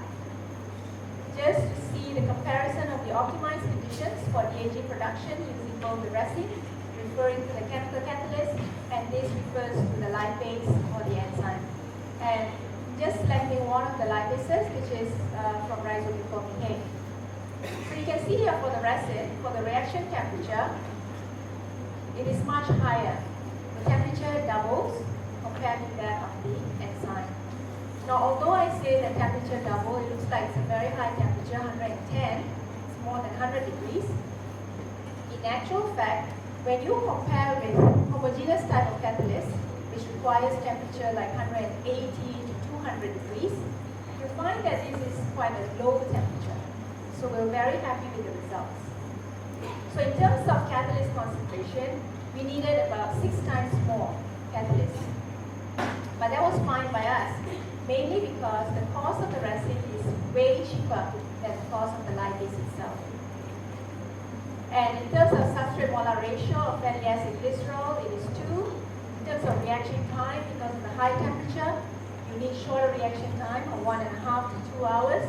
Just to see the comparison of the optimized conditions for DAG production using both the resin, referring to the chemical catalyst, and this refers to the lipase or the enzyme. And just selecting one of the lipases, which is from rhizobiconic hay. So you can see here for the resin, for the reaction temperature, it is much higher. The temperature doubles compared to that of the enzyme. Now, although I say the temperature double, it looks like it's a very high temperature, 110, it's more than 100 degrees. In actual fact, when you compare with homogeneous type of catalyst, which requires temperature like 180 to 200 degrees, you find that this is quite a low temperature. So we're very happy with the results. So in terms of catalyst concentration, we needed about 6 times more catalyst. But that was fine by us, mainly because the cost of the resin is way cheaper than the cost of the lipase itself. And in terms of substrate molar ratio of fatty acid glycerol, it is 2. In terms of reaction time, because of the high temperature, you need shorter reaction time of 1.5 to 2 hours.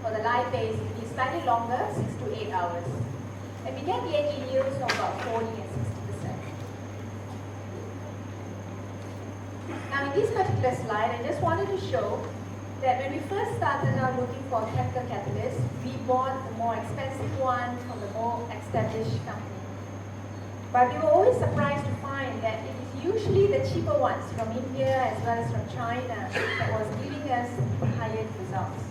For the lipase, it is slightly longer, 6 to 8 hours. And we get DAG yields of about 40 and 60%. Now in this particular slide, I just wanted to show that when we first started out looking for chemical catalysts, we bought the more expensive one from the more established company. But we were always surprised to find that it is usually the cheaper ones from India as well as from China that was giving us higher results.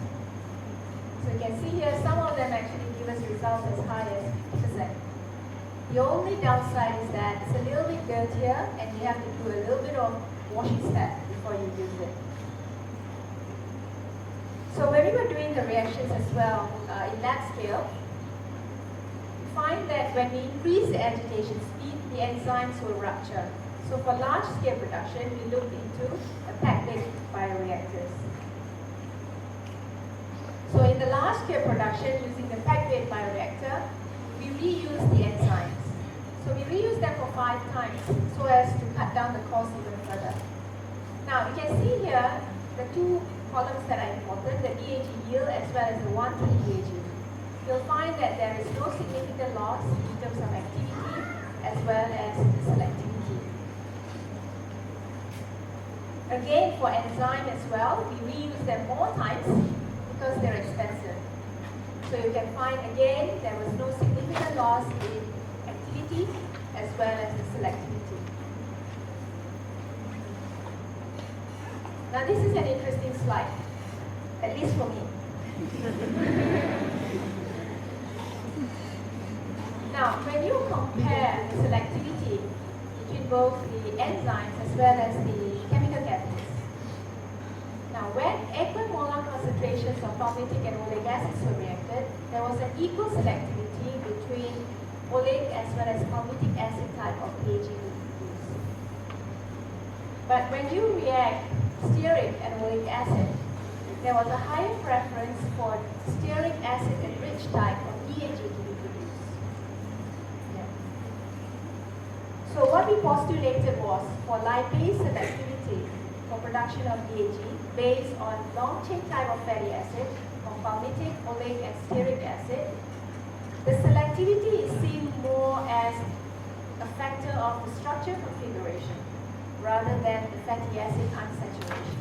So you can see here, some of them actually give us results as high as 50%. The only downside is that it's a little bit dirtier and you have to do a little bit of washing step before you use it. So when we were doing the reactions as well in lab scale, we find that when we increase the agitation speed, the enzymes will rupture. So for large scale production, we looked into a packed bioreactors. So in the large scale production using the packed bioreactor, we reuse the enzymes. So we reuse them for 5 times so as to cut down the cost even further. Now you can see here the 2 columns that are important, the DAG yield as well as the 1,3 DAG. You'll find that there is no significant loss in terms of activity as well as selectivity. Again, for enzyme as well, we reuse them more times because they're expensive. So you can find again, there was no significant loss in activity as well as the selectivity. Now this is an interesting slide, at least for me. Now, when you compare the selectivity between both the enzymes as well as the chemical catalysts, now when equimolar concentrations of palmitic and oleic acids were reacted, there was an equal selectivity between oleic as well as palmitic acid type of PAG. But when you react stearic and oleic acid, there was a higher preference for stearic acid enriched type of DAG to be produced. Yeah. So what we postulated was for lipase selectivity for production of DAG based on long chain type of fatty acid from palmitic, oleic and stearic acid, the selectivity is seen more as a factor of the structure configuration rather than the fatty acid unsaturation.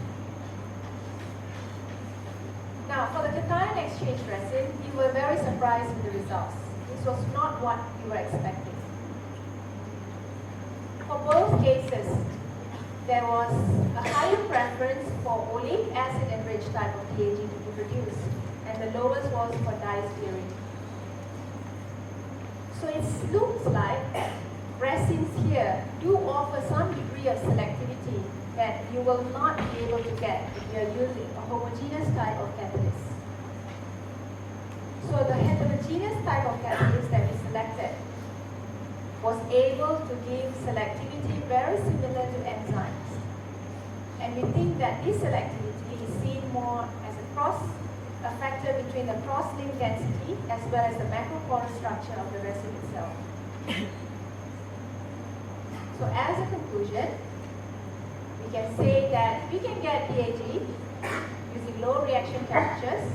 Now, for the cation exchange resin, we were very surprised with the results. This was not what we were expecting. For both cases, there was a higher preference for oleic acid enriched type of PAG to be produced, and the lowest was for diastearine. So it looks like resins here do offer some degree of selectivity that you will not be able to get if you are using a homogeneous type of catalyst. So the heterogeneous type of catalyst that we selected was able to give selectivity very similar to enzymes. And we think that this selectivity is seen more as a factor between the cross-link density as well as the macropore structure of the resin itself. So as a conclusion, we can say that we can get DAG using low reaction temperatures.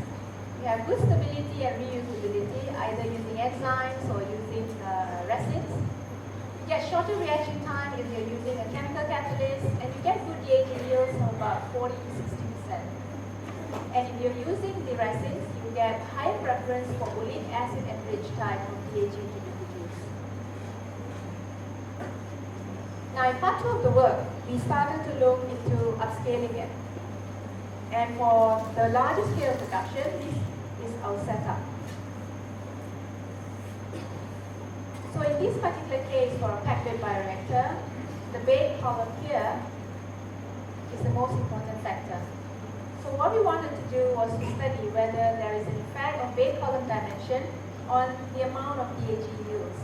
We have good stability and reusability either using enzymes or using resins. You get shorter reaction time if you're using a chemical catalyst, and you get good DAG yields of about 40 to 60%. And if you're using the resins, you get high preference for oleic acid enriched type of DAG to be produced. Now in part 2 of the work, we started to look into upscaling it. And for the larger scale production, this is our setup. So in this particular case for a packed bioreactor, the bake column here is the most important factor. So what we wanted to do was to study whether there is an effect of bake column dimension on the amount of DAG yields.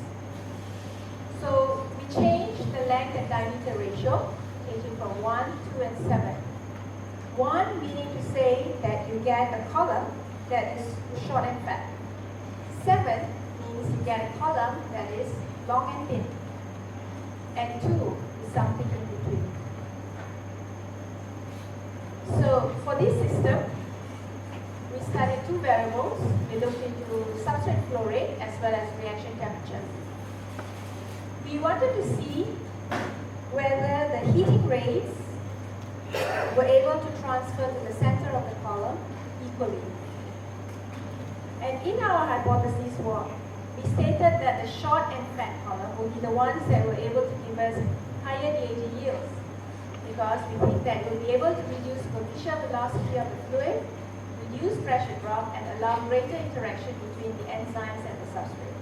So we length and diameter ratio, ranging from 1, 2, and 7. 1 meaning to say that you get a column that is short and fat. 7 means you get a column that is long and thin. And 2 is something in between. So for this system, we studied two variables. We looked into substrate flow rate as well as reaction temperature. We wanted to see whether the heating rates were able to transfer to the center of the column equally. And in our hypothesis work, we stated that the short and fat column will be the ones that were able to give us higher DAG yields, because we think that we'll be able to reduce superficial velocity of the fluid, reduce pressure drop, and allow greater interaction between the enzymes and the substrate.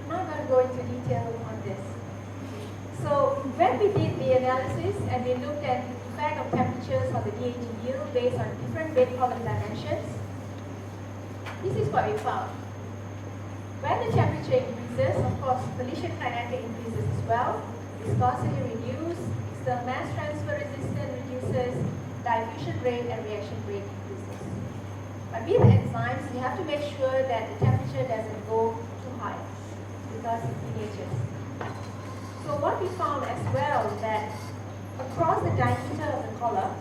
I'm not going to go into detail on this. So when we did the analysis and we looked at the effect of temperatures on the DAG yield based on different bed column dimensions, this is what we found. When the temperature increases, of course, collision kinetic increases as well, viscosity reduces, external mass transfer resistance reduces, diffusion rate and reaction rate increases. But with enzymes, you have to make sure that the temperature doesn't go too high because it denature. So what we found as well is that across the diameter of the column,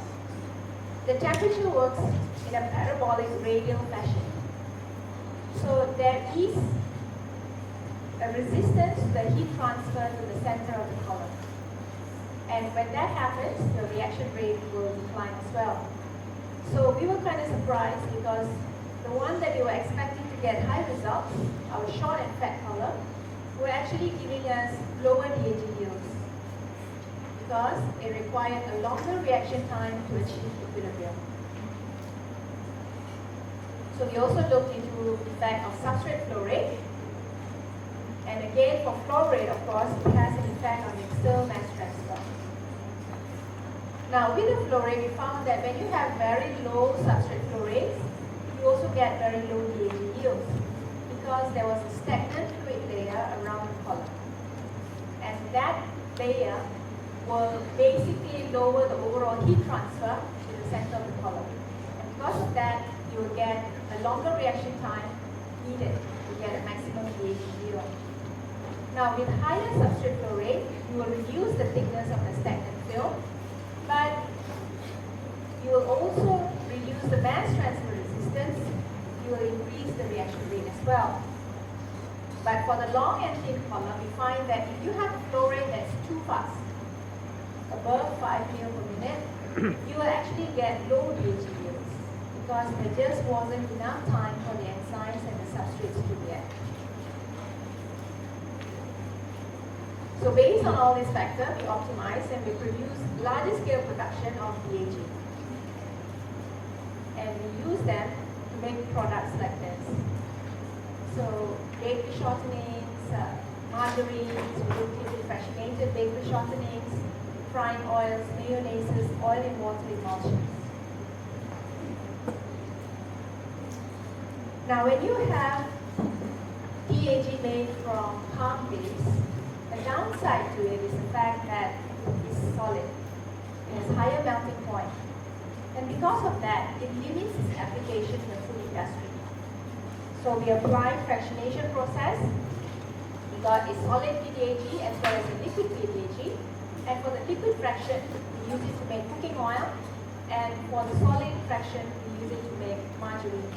the temperature works in a parabolic radial fashion. So there is a resistance to the heat transfer to the center of the column. And when that happens, the reaction rate will decline as well. So we were kind of surprised because the one that we were expecting to get high results, our short and fat column, were actually giving us lower DAG yields because it required a longer reaction time to achieve equilibrium. So we also looked into the effect of substrate flow rate. And again, for flow rate, of course, it has an effect on the external mass transfer. Now, with the flow rate, we found that when you have very low substrate flow rates, you also get very low DAG yields because there was a stagnant fluid layer around the column. And that layer will basically lower the overall heat transfer to the center of the column. And because of that, you will get a longer reaction time needed to get a maximum DAG yield. Now, with higher substrate flow rate, you will reduce the thickness of the stagnant film, but you will also reduce the mass transfer resistance. You will increase the reaction rate as well. But for the long and thin column, we find that if you have a flow rate that's too fast, above 5 ml per minute, you will actually get low DAG yields because there just wasn't enough time for the enzymes and the substrates to react. So based on all these factors, we optimize and we produce larger scale production of DAG. And we use them to make products like this. So bakery shortenings, margarines, we looked into fractionated bakery shortenings, frying oils, mayonnaises, oil and water emulsions. Now when you have DAG made from palm base, the downside to it is the fact that it is solid. It has higher melting point. And because of that, it limits its application in the food industry. So we applied fractionation process. We got a solid PDAG as well as a liquid PDAG. And for the liquid fraction, we use it to make cooking oil. And for the solid fraction, we use it to make margarine.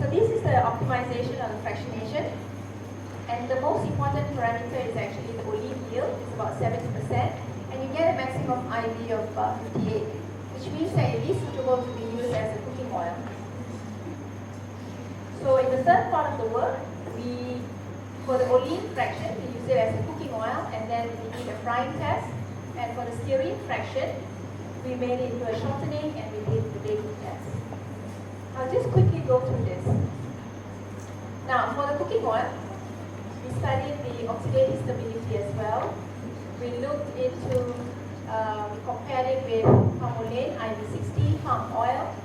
This is the optimization of the fractionation, and the most important parameter is actually the olein yield. It's about 70%, and you get a maximum IV of 58, which means that it is suitable to be used as a cooking oil. So in the third part of the work, for the olein fraction, we use it as a cooking oil, and then we need a frying test. And for the stearine fraction, we made it into a shortening and we did the baking test. I'll just quickly go through this. Now, for the cooking oil, we studied the oxidative stability as well. We looked into, we compared it with palmolene, IV60, palm oil.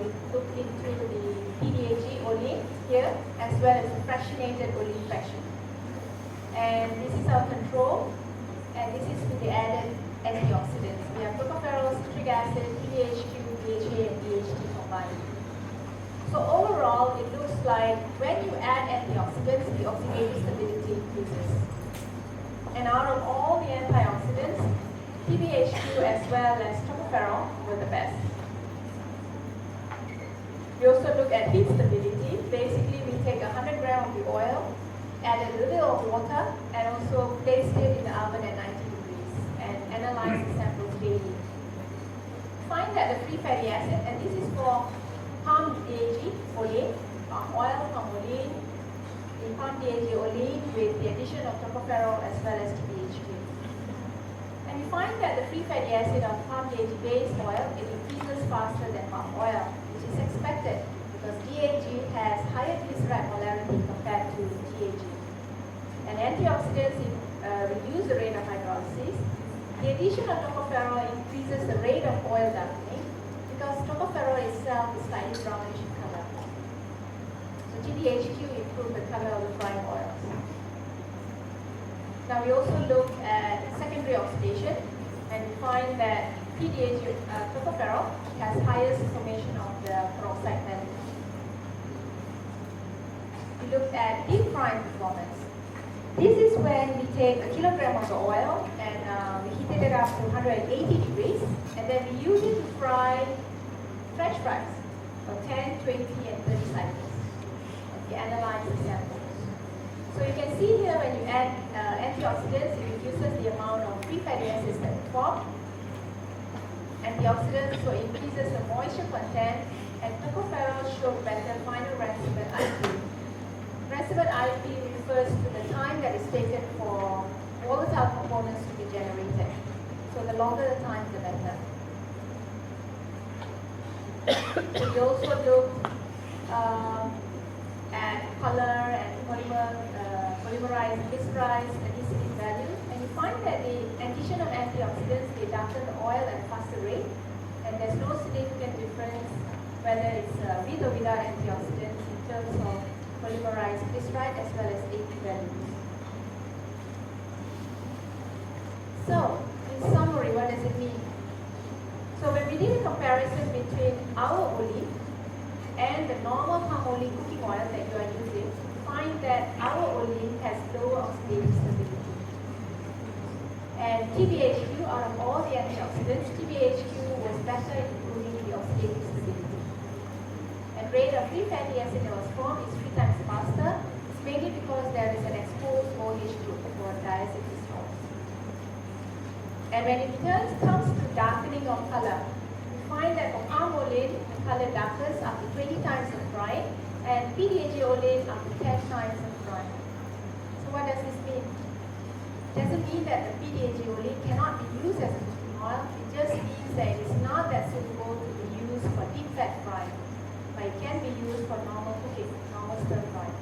We looked into the PDAG olein here, as well as the fractionated olein fraction. And this is our control, and this is with the added antioxidants. We have tocopherol, citric acid, PDHQ, DHA, and DHT combined. So overall, it looks like when you add antioxidants, the oxidative stability increases. And out of all the antioxidants, PBHQ as well as tocopherol were the best. We also look at heat stability. Basically, we take 100 grams of the oil, add a little bit of water, and also placed it in the oven at 90 degrees and analyze the samples daily. Find that the free fatty acid, and this is for palm DAG olein, palm oil, palmolene, the palm DAG olein with the addition of tocopherol as well as TBHQ. And we find that the free fatty acid of palm DAG based oil, it increases faster than palm oil, which is expected because DAG has higher glyceride molarity compared to TAG. And antioxidants reduce the rate of hydrolysis. The addition of tocopherol increases the rate of oil darkening because tocopherol itself is slightly brownish in color. So TBHQ improves the color of the frying oils. Now we also look at secondary oxidation, and we find that PDAG tocopherol has highest formation of the peroxide metal. We looked at deep frying performance. This is when we take a kilogram of the oil and we heated it up to 180 degrees, and then we use it to fry French fries for 10, 20, and 30 cycles. We analyze the samples. So you can see here when you add antioxidants, it reduces the amount of free fatty acids that form. Antioxidants so increases the moisture content, and tocopherol show better final rancid IP. Rancid IP refers to the time that is taken for volatile components to be generated. So the longer the time, the better. We also looked at color and polymerized glycerides, acidity value, and you find that the addition of antioxidants, they darken the oil at a faster rate, and there's no significant difference whether it's with or without antioxidants in terms of polymerized glyceride as well as AP values. So, in summary, what does it mean? So when we did a comparison between our olein and the normal palm olein cooking oil that you are using, find that our olein has lower oxidative stability. And TBHQ, out of all the antioxidants, TBHQ was better in improving the oxidative stability. And rate of free fatty acid that was formed is 3 times faster. It's mainly because there is an exposed OH group for diacetylesters. And when it comes to darkening of color, we find that for palm olein, the color darkens up to 20 times of frying, and PDAG olein up to 10 times of frying. So what does this mean? It doesn't mean that the PDAG olein cannot be used as a cooking oil. It just means that it is not that suitable to be used for deep fat frying, but it can be used for normal cooking, normal stir frying.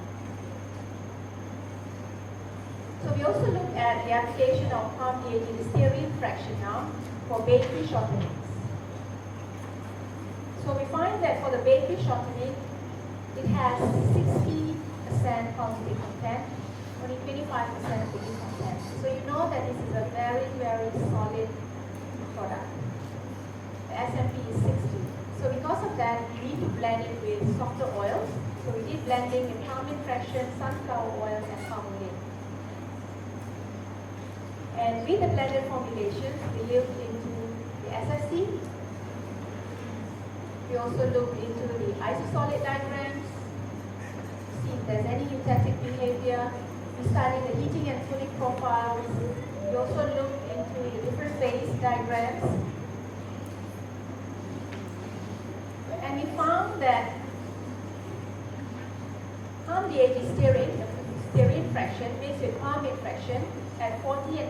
So we also looked at the application of palm DAG, the stearine fraction now, for bakery shortenings. So we find that for the bakery shortening, it has 60% palmitic content, only 25% baking content. So you know that this is a very, very solid product. The SMP is 60. So because of that, we need to blend it with softer oils. So we did blending with palmine fraction, sunflower oil, and palmolene. And with the blended formulations, we looked into the SFC. We also looked into the isosolid diagrams, see if there's any eutectic behavior. We studied the heating and cooling profiles. We also looked into the different phase diagrams. And we found that palm DAG stearine fraction mixed with palmate fraction at 40 and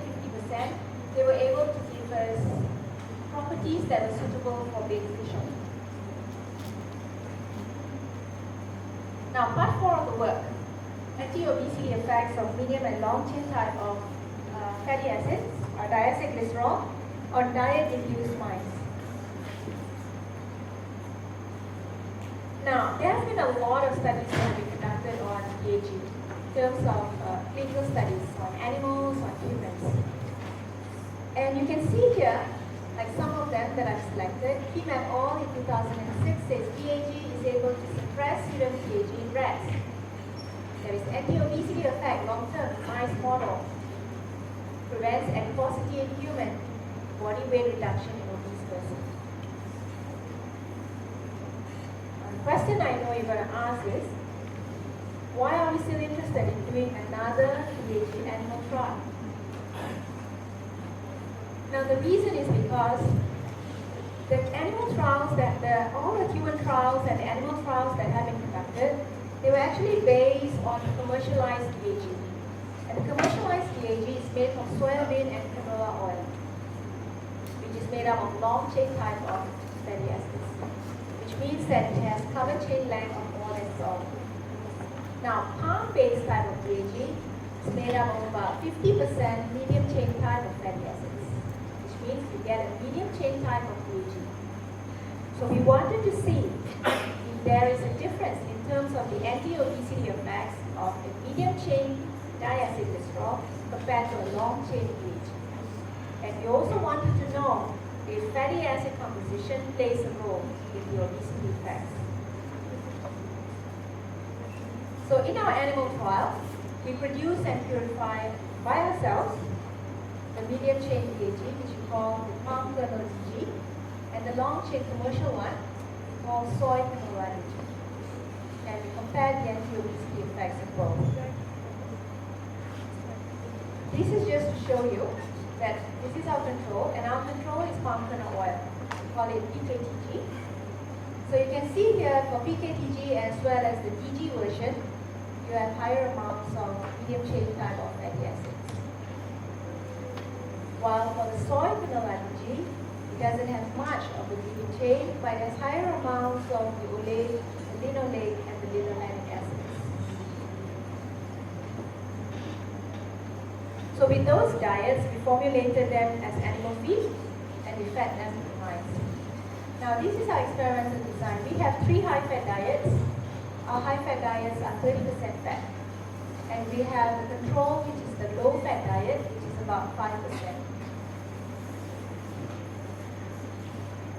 50%, they were able to give us properties that are suitable for beneficial. Now, part 4 of the work, anti-obesity effects of medium and long chain type of fatty acids or diacylglycerol on diet-induced mice. Now, there has been a lot of studies that have been conducted on DHE in terms of clinical studies on animals, on humans. And you can see here, like some of them that I've selected, Kim et al. In 2006 says DHE is able to suppress serum DHE in rats. There is anti-obesity effect long-term in mice model. Prevents adiposity in human, body weight reduction in obese person. The question I know you're going to ask is, why are we still interested in doing another DHE animal trial? Now the reason is because the animal trials all the human trials and the animal trials that have been conducted, they were actually based on commercialized DHE. And the commercialized DHE is made from soybean and canola oil, which is made up of long chain type of fatty acids, which means that it has cover chain length of more than salt. Now, palm-based type of DHE is made up of about 50% medium chain type of fatty acids, which means you get a medium chain type of DHE. So we wanted to see if there is a difference in terms of the anti-obesity effects of a medium chain diacylglycerol compared to a long chain DHE. And we also wanted to know if fatty acid composition plays a role in the obesity effects. So in our animal trial, we produce and purify by ourselves the medium chain DHE, which we call the palm kernel DG, and the long chain commercial one called soy canola DG. And we compare the anti-obesity effects of both. This is just to show you that this is our control, and our control is palm kernel oil. We call it PKTG. So you can see here for PKTG as well as the DG version, you have higher amounts of medium chain type of fatty acids. While for the soy canola DG, it doesn't have much of the medium chain, but it has higher amounts of the oleic, the linoleic, and the linolenic acids. So with those diets, we formulated them as animal feed and we fed them to mice. Now this is our experimental design. We have 3 high-fat diets. Our high-fat diets are 30% fat. And we have the control, which is the low-fat diet, which is about 5%.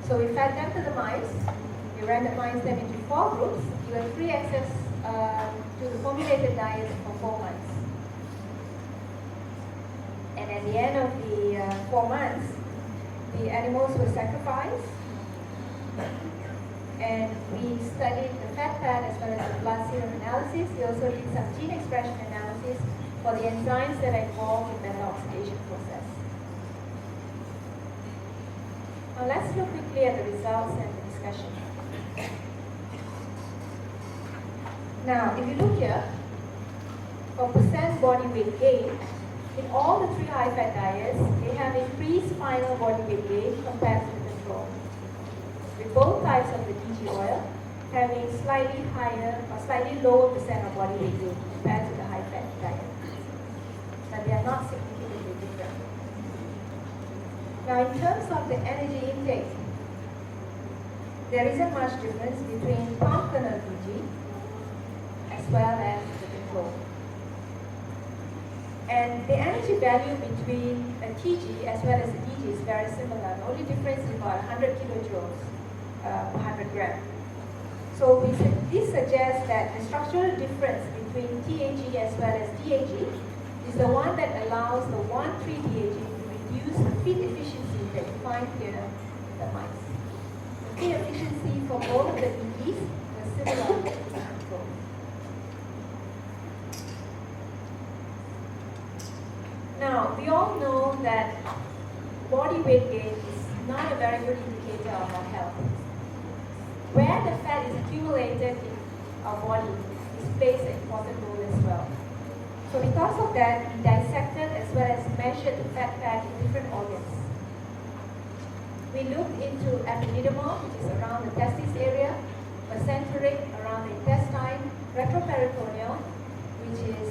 So we fed them to the mice. We randomized them into 4 groups. You have free access to the formulated diets for 4 months. And at the end of the 4 months, the animals were sacrificed, and we studied the fat pad as well as the blood serum analysis. We also did some gene expression analysis for the enzymes that are involved in the oxidation process. Now let's look quickly at the results and the discussion. Now, if you look here, for percent body weight gain, in all the 3 high-fat diets, they have increased final body weight gain compared to the control, with both types of the DG oil having slightly higher or slightly lower percent of body weight gain compared to the high-fat diet. But they are not significantly different. Now, in terms of the energy intake, there isn't much difference between palm kernel DG as well as the control. And the energy value between a TG as well as a DG is very similar. The only difference is about 100 kilojoules per 100 grams. So this suggests that the structural difference between TAG as well as DAG is the one that allows the 1,3-DAG to reduce the feed efficiency that you find here in the mice. The feed efficiency for both of the DGs was similar to the control. Now, we all know that body weight gain is not a very good indicator of our health. Where the fat is accumulated in our body, this plays an important role as well. So because of that, we dissected as well as measured the fat pad in different organs. We looked into epididymal, which is around the testis area, mesenteric around the intestine, retroperitoneal, which is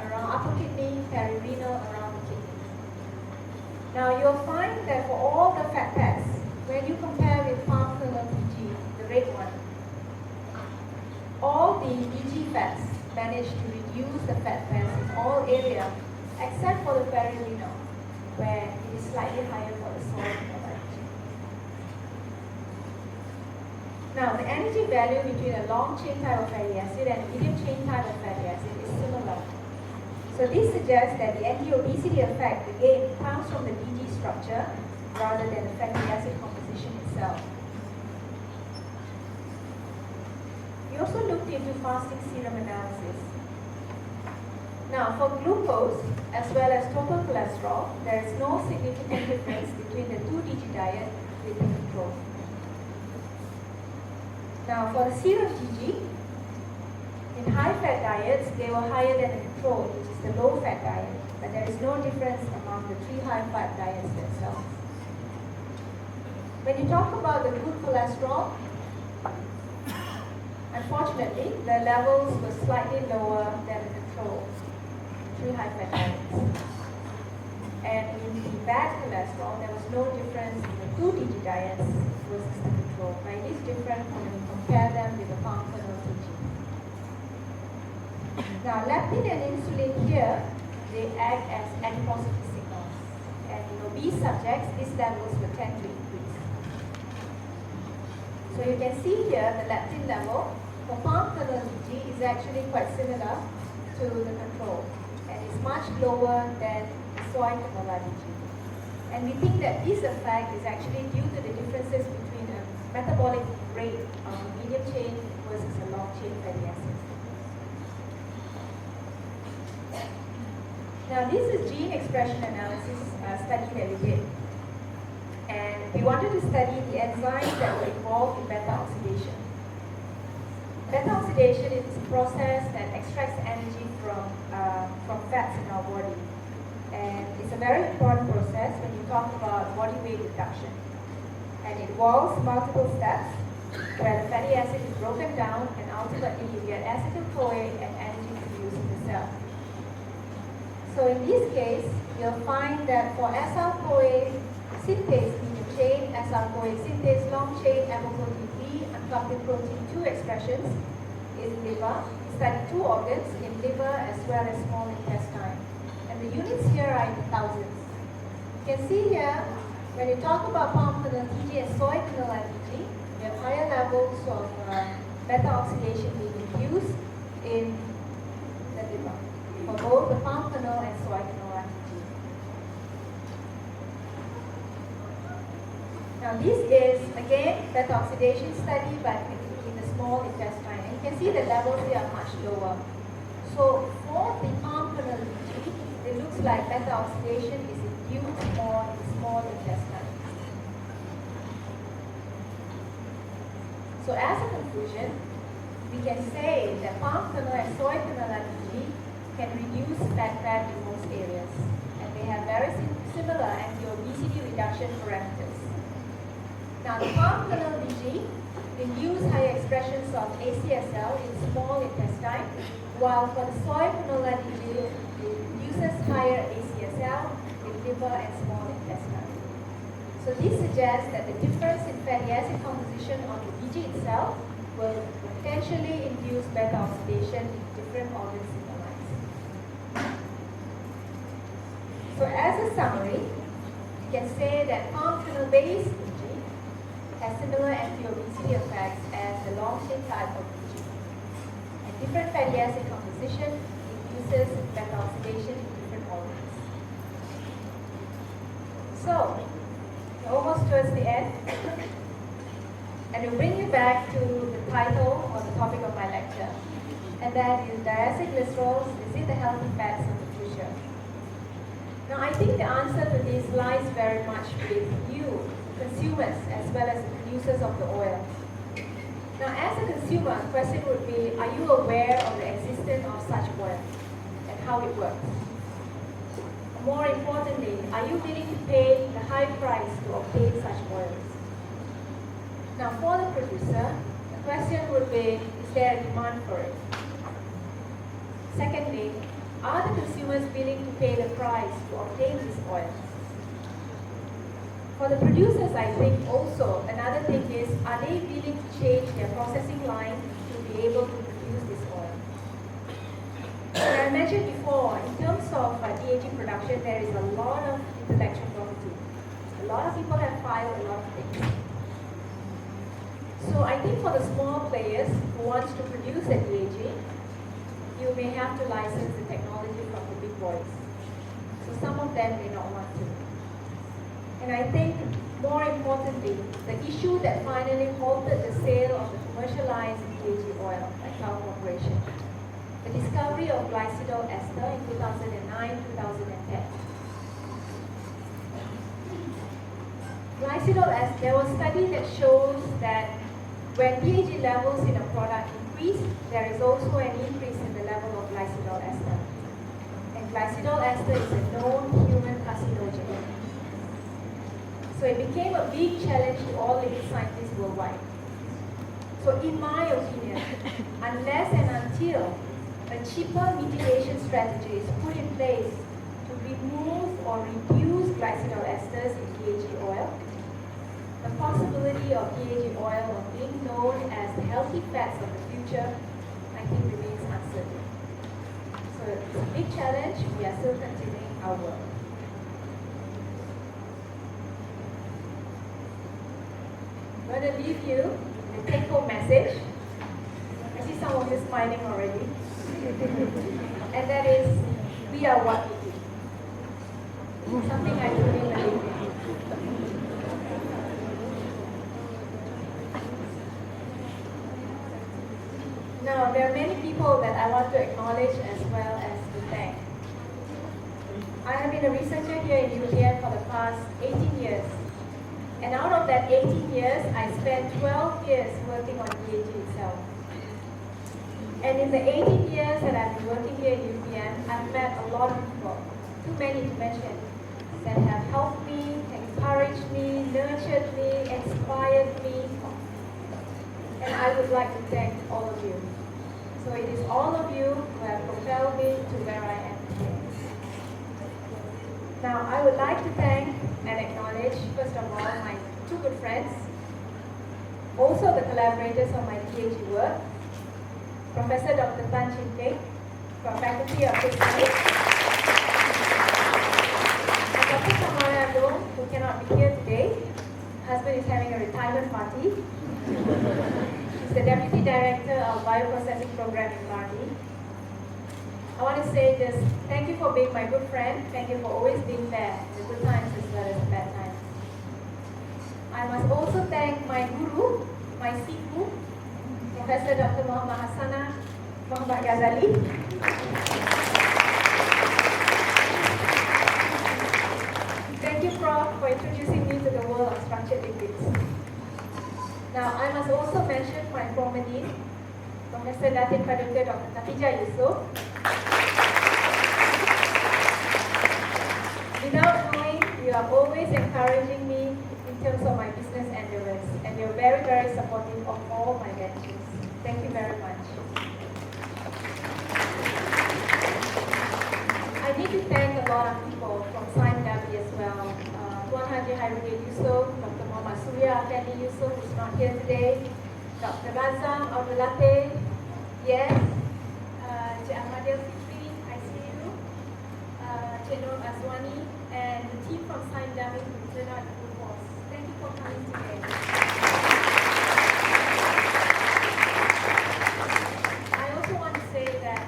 around upper kidney, perirenal around the kidney. Now you'll find that for all the fat pads, when you compare with palm kernel DG, the red one, all the DG fats manage to reduce the fat pads in all areas except for the perirenal, where it is slightly higher for the soy kernel DG. Now the energy value between a long chain type of fatty acid and a medium chain type of fatty acid is similar. So this suggests that the anti-obesity effect again comes from the DG structure rather than the fatty acid composition itself. We also looked into fasting serum analysis. Now for glucose as well as total cholesterol, there is no significant difference between the two DG diet with the control. Now for the serum DG, in high-fat diets, they were higher than the control, which is the low-fat diet, but there is no difference among the three high-fat diets themselves. When you talk about the good cholesterol, unfortunately, the levels were slightly lower than the control, three high-fat diets. And in the bad cholesterol, there was no difference in the two DG diets versus the control. Right? It is different when we compare them with the palm kernel DG. Now, leptin and insulin here, they act as adiposity signals. And in obese subjects, these levels will tend to increase. So you can see here the leptin level for palm kernel DG is actually quite similar to the control. And it's much lower than the soy canola DG. And we think that this effect is actually due to the differences between a metabolic rate of a medium chain versus a long chain fatty acid. Now this is gene expression analysis study that we did. And we wanted to study the enzymes that were involved in beta oxidation. Beta oxidation is a process that extracts energy from fats in our body. And it's a very important process when you talk about body weight reduction. And it involves multiple steps where the fatty acid is broken down and ultimately you get acetyl-CoA and energy produced in the cell. So in this case, you'll find that for SL-CoA synthase medium chain, SL-CoA synthase long chain, apoprotein B, and uncoupled protein 2 expressions in liver. We study two organs in liver as well as small intestine. And the units here are in thousands. You can see here, when you talk about palm kernel DG and soy kernel DG, you have higher levels of beta oxidation being induced in the liver for both the palm kernel and soy kernel DG. Now this is again beta oxidation study, but in the small intestine, and you can see the levels here are much lower. So for the palm kernel DG, it looks like beta oxidation is induced more in the small intestine. So as a conclusion, we can say that palm kernel and soy kernel DG can reduce fat in most areas, and they have very similar anti-obesity reduction parameters. Now, the palm kernel DG induce higher expressions of ACSL in small intestine, while for the soy kernel DG induces higher ACSL in liver and small intestine. So this suggests that the difference in fatty acid composition on the DG itself will potentially induce beta oxidation in different organs in the lungs. So as a summary, you can say that palm kernel-based DG has similar anti-obesity effects as the long-chain type of DG. And different fatty acid composition induces beta oxidation in different organs. So, we're almost towards the end. And we'll bring you back to the title or the topic of my lecture. And that is diacylglycerols, is it the healthy fats of the future? Now I think the answer to this lies very much with you, consumers, as well as the producers of the oil. Now as a consumer, the question would be, are you aware of the existence of such oil and how it works? more importantly, are you willing to pay the high price to obtain such oils? Now, for the producer, the question would be, is there a demand for it? Secondly, are the consumers willing to pay the price to obtain these oils? For the producers, I think also another thing is, are they willing to change their processing line to be able to produce this oil? As I mentioned before, in terms of DAG production, there is a lot of intellectual property. A lot of people have filed a lot of things. So I think for the small players who wants to produce a DAG, you may have to license the technology from the big boys. So some of them may not want to. And I think, more importantly, the issue that finally halted the sale of the commercialized DAG oil by Crown Corporation, the discovery of glycidol ester in 2009-2010. Glycidol ester, there was a study that shows that when DAG levels in a product increase, there is also an increase in the level of glycidol ester. And glycidol ester is a known human carcinogen. So it became a big challenge to all living scientists worldwide. So in my opinion, unless and until a cheaper mitigation strategy is put in place to remove or reduce glycidol esters in DAG oil, the possibility of DAG oil of being known as the healthy fats of the future, I think remains uncertain. So it's a big challenge. We are still continuing our work. I'm going to leave you with a take-home message. I see some of you smiling already. And that is, we are what we do. Something I truly believe in. Now, there are many people that I want to acknowledge as well as to thank. I have been a researcher here in UTM for the past 18 years. And out of that 18 years, I spent 12 years working on DAG itself. And in the 18 years that I've been working here in UPM, I've met a lot of people, too many to mention, that have helped me, encouraged me, nurtured me, inspired me. And I would like to thank all of you. So it is all of you who have propelled me to where I am today. Now, I would like to thank and acknowledge, first of all, my two good friends, also the collaborators on my PhD work, Professor Dr. Tan Chin Peng, from Faculty of Physics, and Dr. Samara Dong, who cannot be here today. Husband is having a retirement party. She's the Deputy Director of Bioprocessing Program in Bali. I want to say just thank you for being my good friend. Thank you for always being there, the good times as well as the bad times. I must also thank my guru, my sifu, Professor Dr. Muhammad Hassana Muhammad Ghazali. Thank you, Prof, for introducing me to the world of structured liquids. Now, I must also mention my former dean, Professor Datin Paduka Dr. Khatijah Yusof. Without knowing, you are always encouraging me in terms of my business endeavors, and you're very, very supportive of all my ventures. Thank you very much. I need to thank a lot of people from Sime Dhabi as well. Tuan Haji Hydrolysis Yusof, Dr. Muhammad Surya Afendi Yusof, who's not here today, Dr. Razam Abdulate, yes, Cik Ahmadil Fitri, I see you, Cik Nur Azwani, and the team from Sime Dhabi who turned out the full force. Thank you for coming today. I also want to say that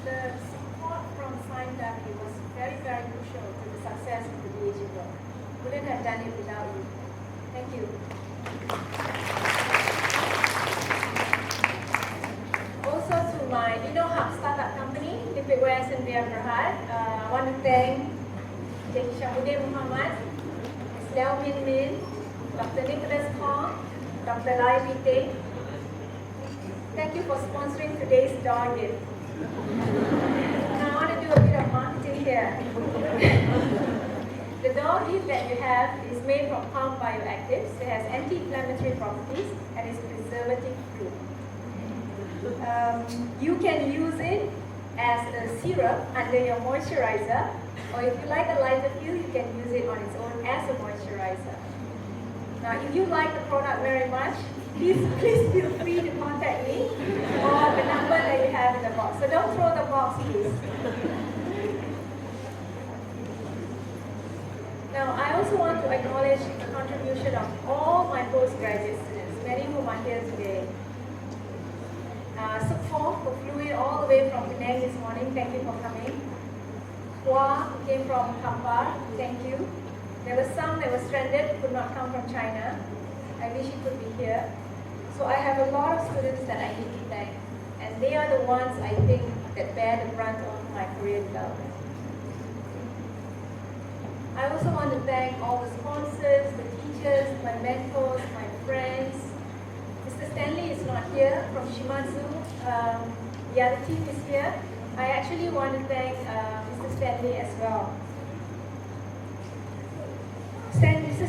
the support from Sime Dhabi was very, very crucial to the success of the DAG work. Wouldn't have done it without you. Thank you. Also to my Hub startup company, Lipid Wares and Biar Berhad, I want to thank Cik Syamuddin Muhammad, Ms. Liao Min Min, Dr. Nicholas Kong, Dr. Lai Biteng. Thank you for sponsoring today's dog gift. Now I want to do a bit of marketing here. dog leaf that you have is made from palm bioactives. It has anti-inflammatory properties and is preservative-free. You can use it as a syrup under your moisturizer, or if you like a lighter feel, you can use it on its own as a moisturizer. Now, if you like the product very much, please feel free to contact me or the number that you have in the box. So don't throw the box, please. Now, I also want to acknowledge the contribution of all my postgraduate students, many whom are here today. Sukfong, who flew in all the way from Penang this morning, thank you for coming. Hua, who came from Kampar, thank you. There were some that were stranded, who could not come from China. I wish you could be here. So I have a lot of students that I need to thank, and they are the ones I think that bear the brunt of my career development. I also want to thank all the sponsors, the teachers, my mentors, my friends. Mr. Stanley is not here from Shimadzu. The other team is here. I actually want to thank Mr. Stanley as well. Mr.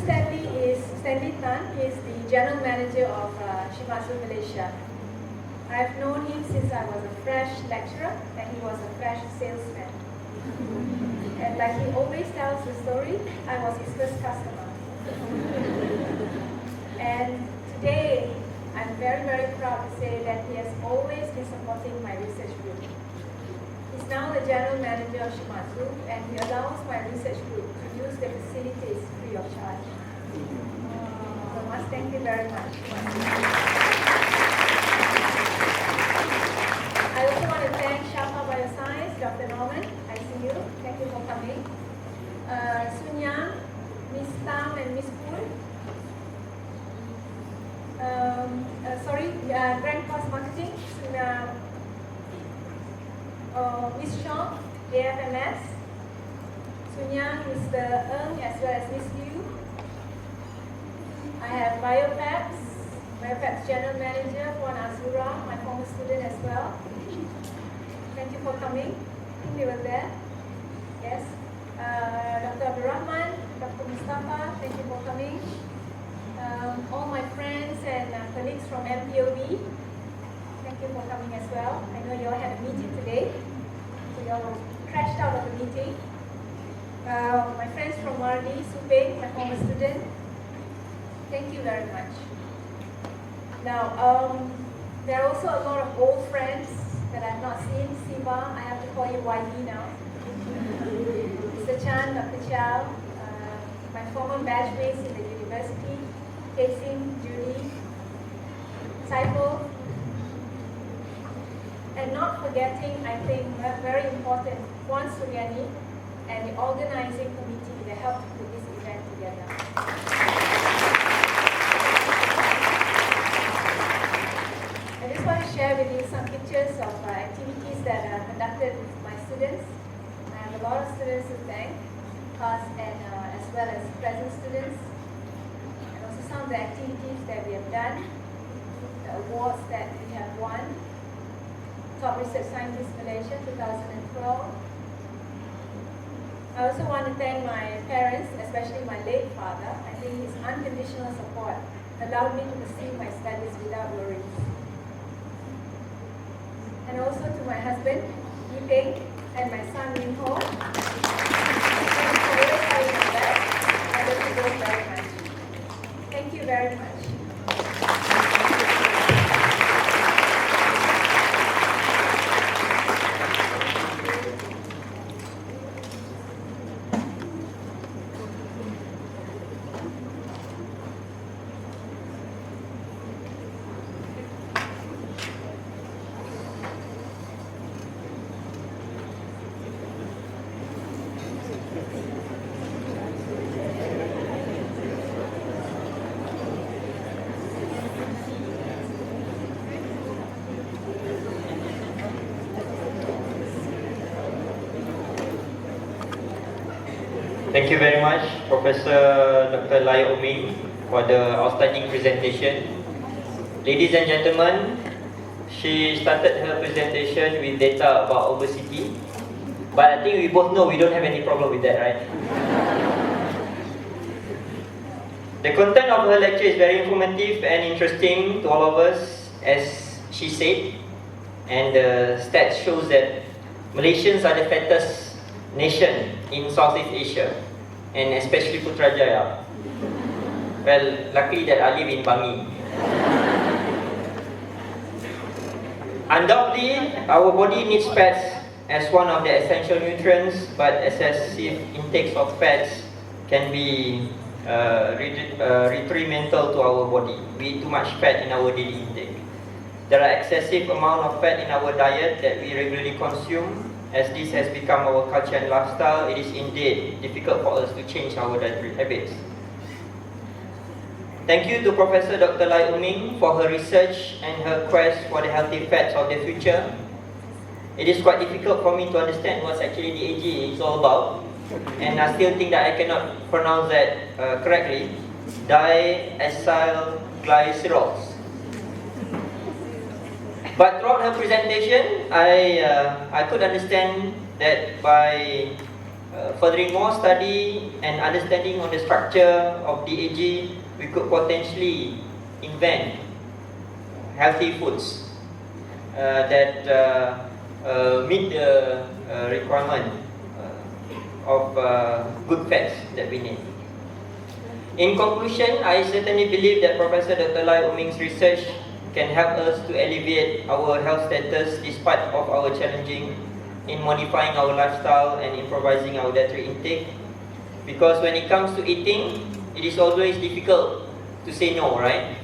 Stanley Tan is the general manager of Shimadzu Malaysia. I've known him since I was a fresh lecturer and he was a fresh salesman. And like he always tells the story, I was his first customer. And today, I'm very, very proud to say that he has always been supporting my research group. He's now the general manager of Shimadzu, and he allows my research group to use the facilities free of charge. So I must thank you very much. I also want to thank Shafa Bioscience, Dr. Norman. I see you. Thank you for coming. Sun Yang, Miss Tam, and Miss Pool. Grand Cost Marketing, Miss Shaw, AFMS, Sun Yang, Mr. Ng, as well as Miss Liu. I have Biopep's General Manager, Puan Azura, my former student as well. Thank you for coming. I think they were there. Yes. Dr. Abdurrahman, Dr. Mustafa, thank you for coming. All my friends and colleagues from MPOB, thank you for coming as well. I know you all had a meeting today, so you all crashed out of the meeting. My friends from Mardi, Supeng, my former student, thank you very much. Now, there are also a lot of old friends that I have not seen. Siva, I have to call you YB now. Mr. Chan, Dr. Chow, my former batchmates in the university, Casing, Judy, Saiful, and not forgetting, I think, very important, Puan Suryani and the organizing committee that helped put this event together. I just want to share with you some pictures of activities that are conducted with my students. I have a lot of students to thank, past and as well as present students. Some of the activities that we have done, the awards that we have won. Top Research Scientist Malaysia 2012. I also want to thank my parents, especially my late father. I think his unconditional support allowed me to pursue my studies without worries. And also to my husband, Yi Peng, and my son, Min Ho. Thanks for always having my back. I love you both very much. Thank you very much. Thank you very much, Professor Dr. Lai Ming, for the outstanding presentation. Ladies and gentlemen, she started her presentation with data about obesity, but I think we both know we don't have any problem with that, right? The content of her lecture is very informative and interesting to all of us, as she said, and the stats shows that Malaysians are the fattest nation in Southeast Asia, and especially Putrajaya. Well, luckily that I live in Bangi. Undoubtedly, our body needs fats as one of the essential nutrients, but excessive intakes of fats can be detrimental to our body. We eat too much fat in our daily intake. There are excessive amount of fat in our diet that we regularly consume. As this has become our culture and lifestyle, it is indeed difficult for us to change our dietary habits. Thank you to Professor Dr. Lai Ming for her research and her quest for the healthy fats of the future. It is quite difficult for me to understand what actually DAG is all about, and I still think that I cannot pronounce that correctly. Diacylglycerols. But throughout her presentation, I could understand that by furthering more study and understanding on the structure of DAG, we could potentially invent healthy foods that meet the requirement of good fats that we need. In conclusion, I certainly believe that Professor Dr. Lai Ming's research can help us to alleviate our health status despite of our challenging in modifying our lifestyle and improvising our dietary intake. Because when it comes to eating, it is always difficult to say no, right?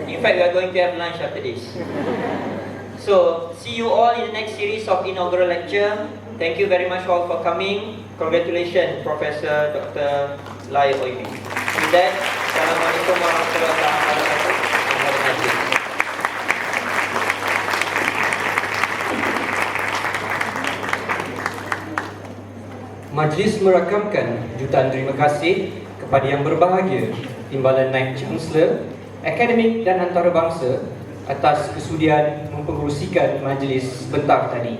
In fact, we are going to have lunch after this. So, see you all in the next series of inaugural lecture. Thank you very much all for coming. Congratulations, Professor Dr. Lai Ming. With that, Assalamualaikum warahmatullahi wabarakatuh. And have a nice day. Majlis merakamkan jutaan terima kasih kepada yang berbahagia Timbalan Naib Chancellor, Akademik dan Antarabangsa atas kesudian mempengerusikan majlis sebentar tadi.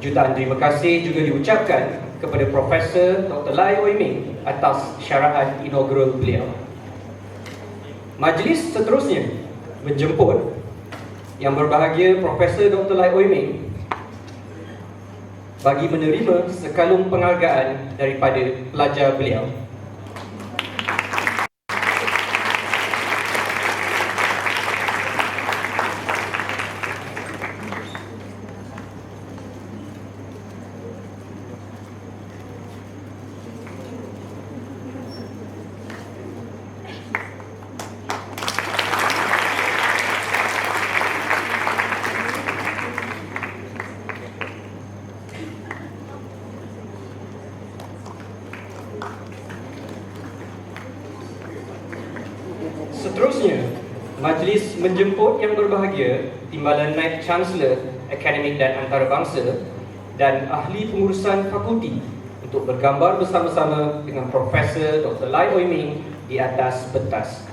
Jutaan terima kasih juga diucapkan kepada Profesor Dr. Lai Ming atas syarahan inaugural beliau. Majlis seterusnya menjemput yang berbahagia Profesor Dr. Lai Ming bagi menerima sekalung penghargaan daripada pelajar beliau. Seterusnya, majlis menjemput yang berbahagia Timbalan Naib Chancellor, Akademik dan Antarabangsa dan ahli pengurusan fakulti untuk bergambar bersama-sama dengan Profesor Dr. Lai Ming di atas pentas.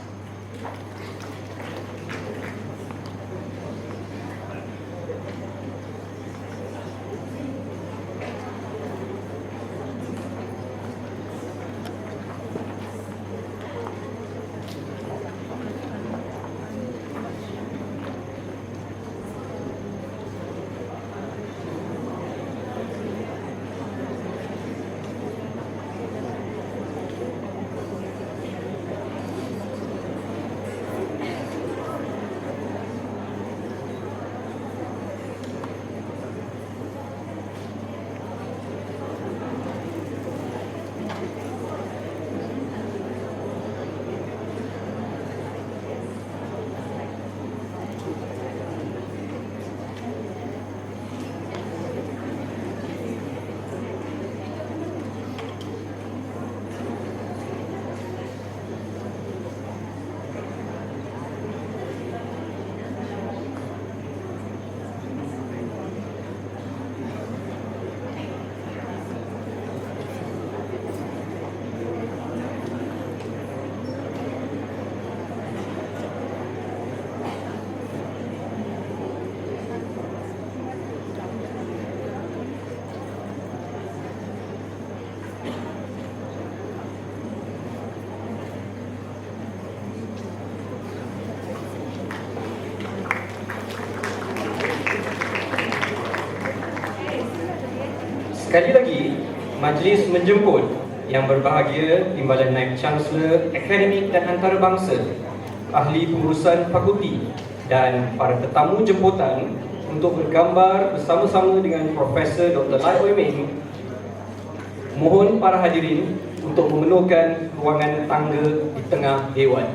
Sekali lagi, majlis menjemput yang berbahagia Timbalan Naib Chancellor Akademik dan Antarabangsa, ahli pengurusan fakulti dan para tetamu jemputan untuk bergambar bersama-sama dengan Profesor Dr. Lai Ming. Mohon para hadirin untuk memenuhkan ruangan tangga di tengah Dewan.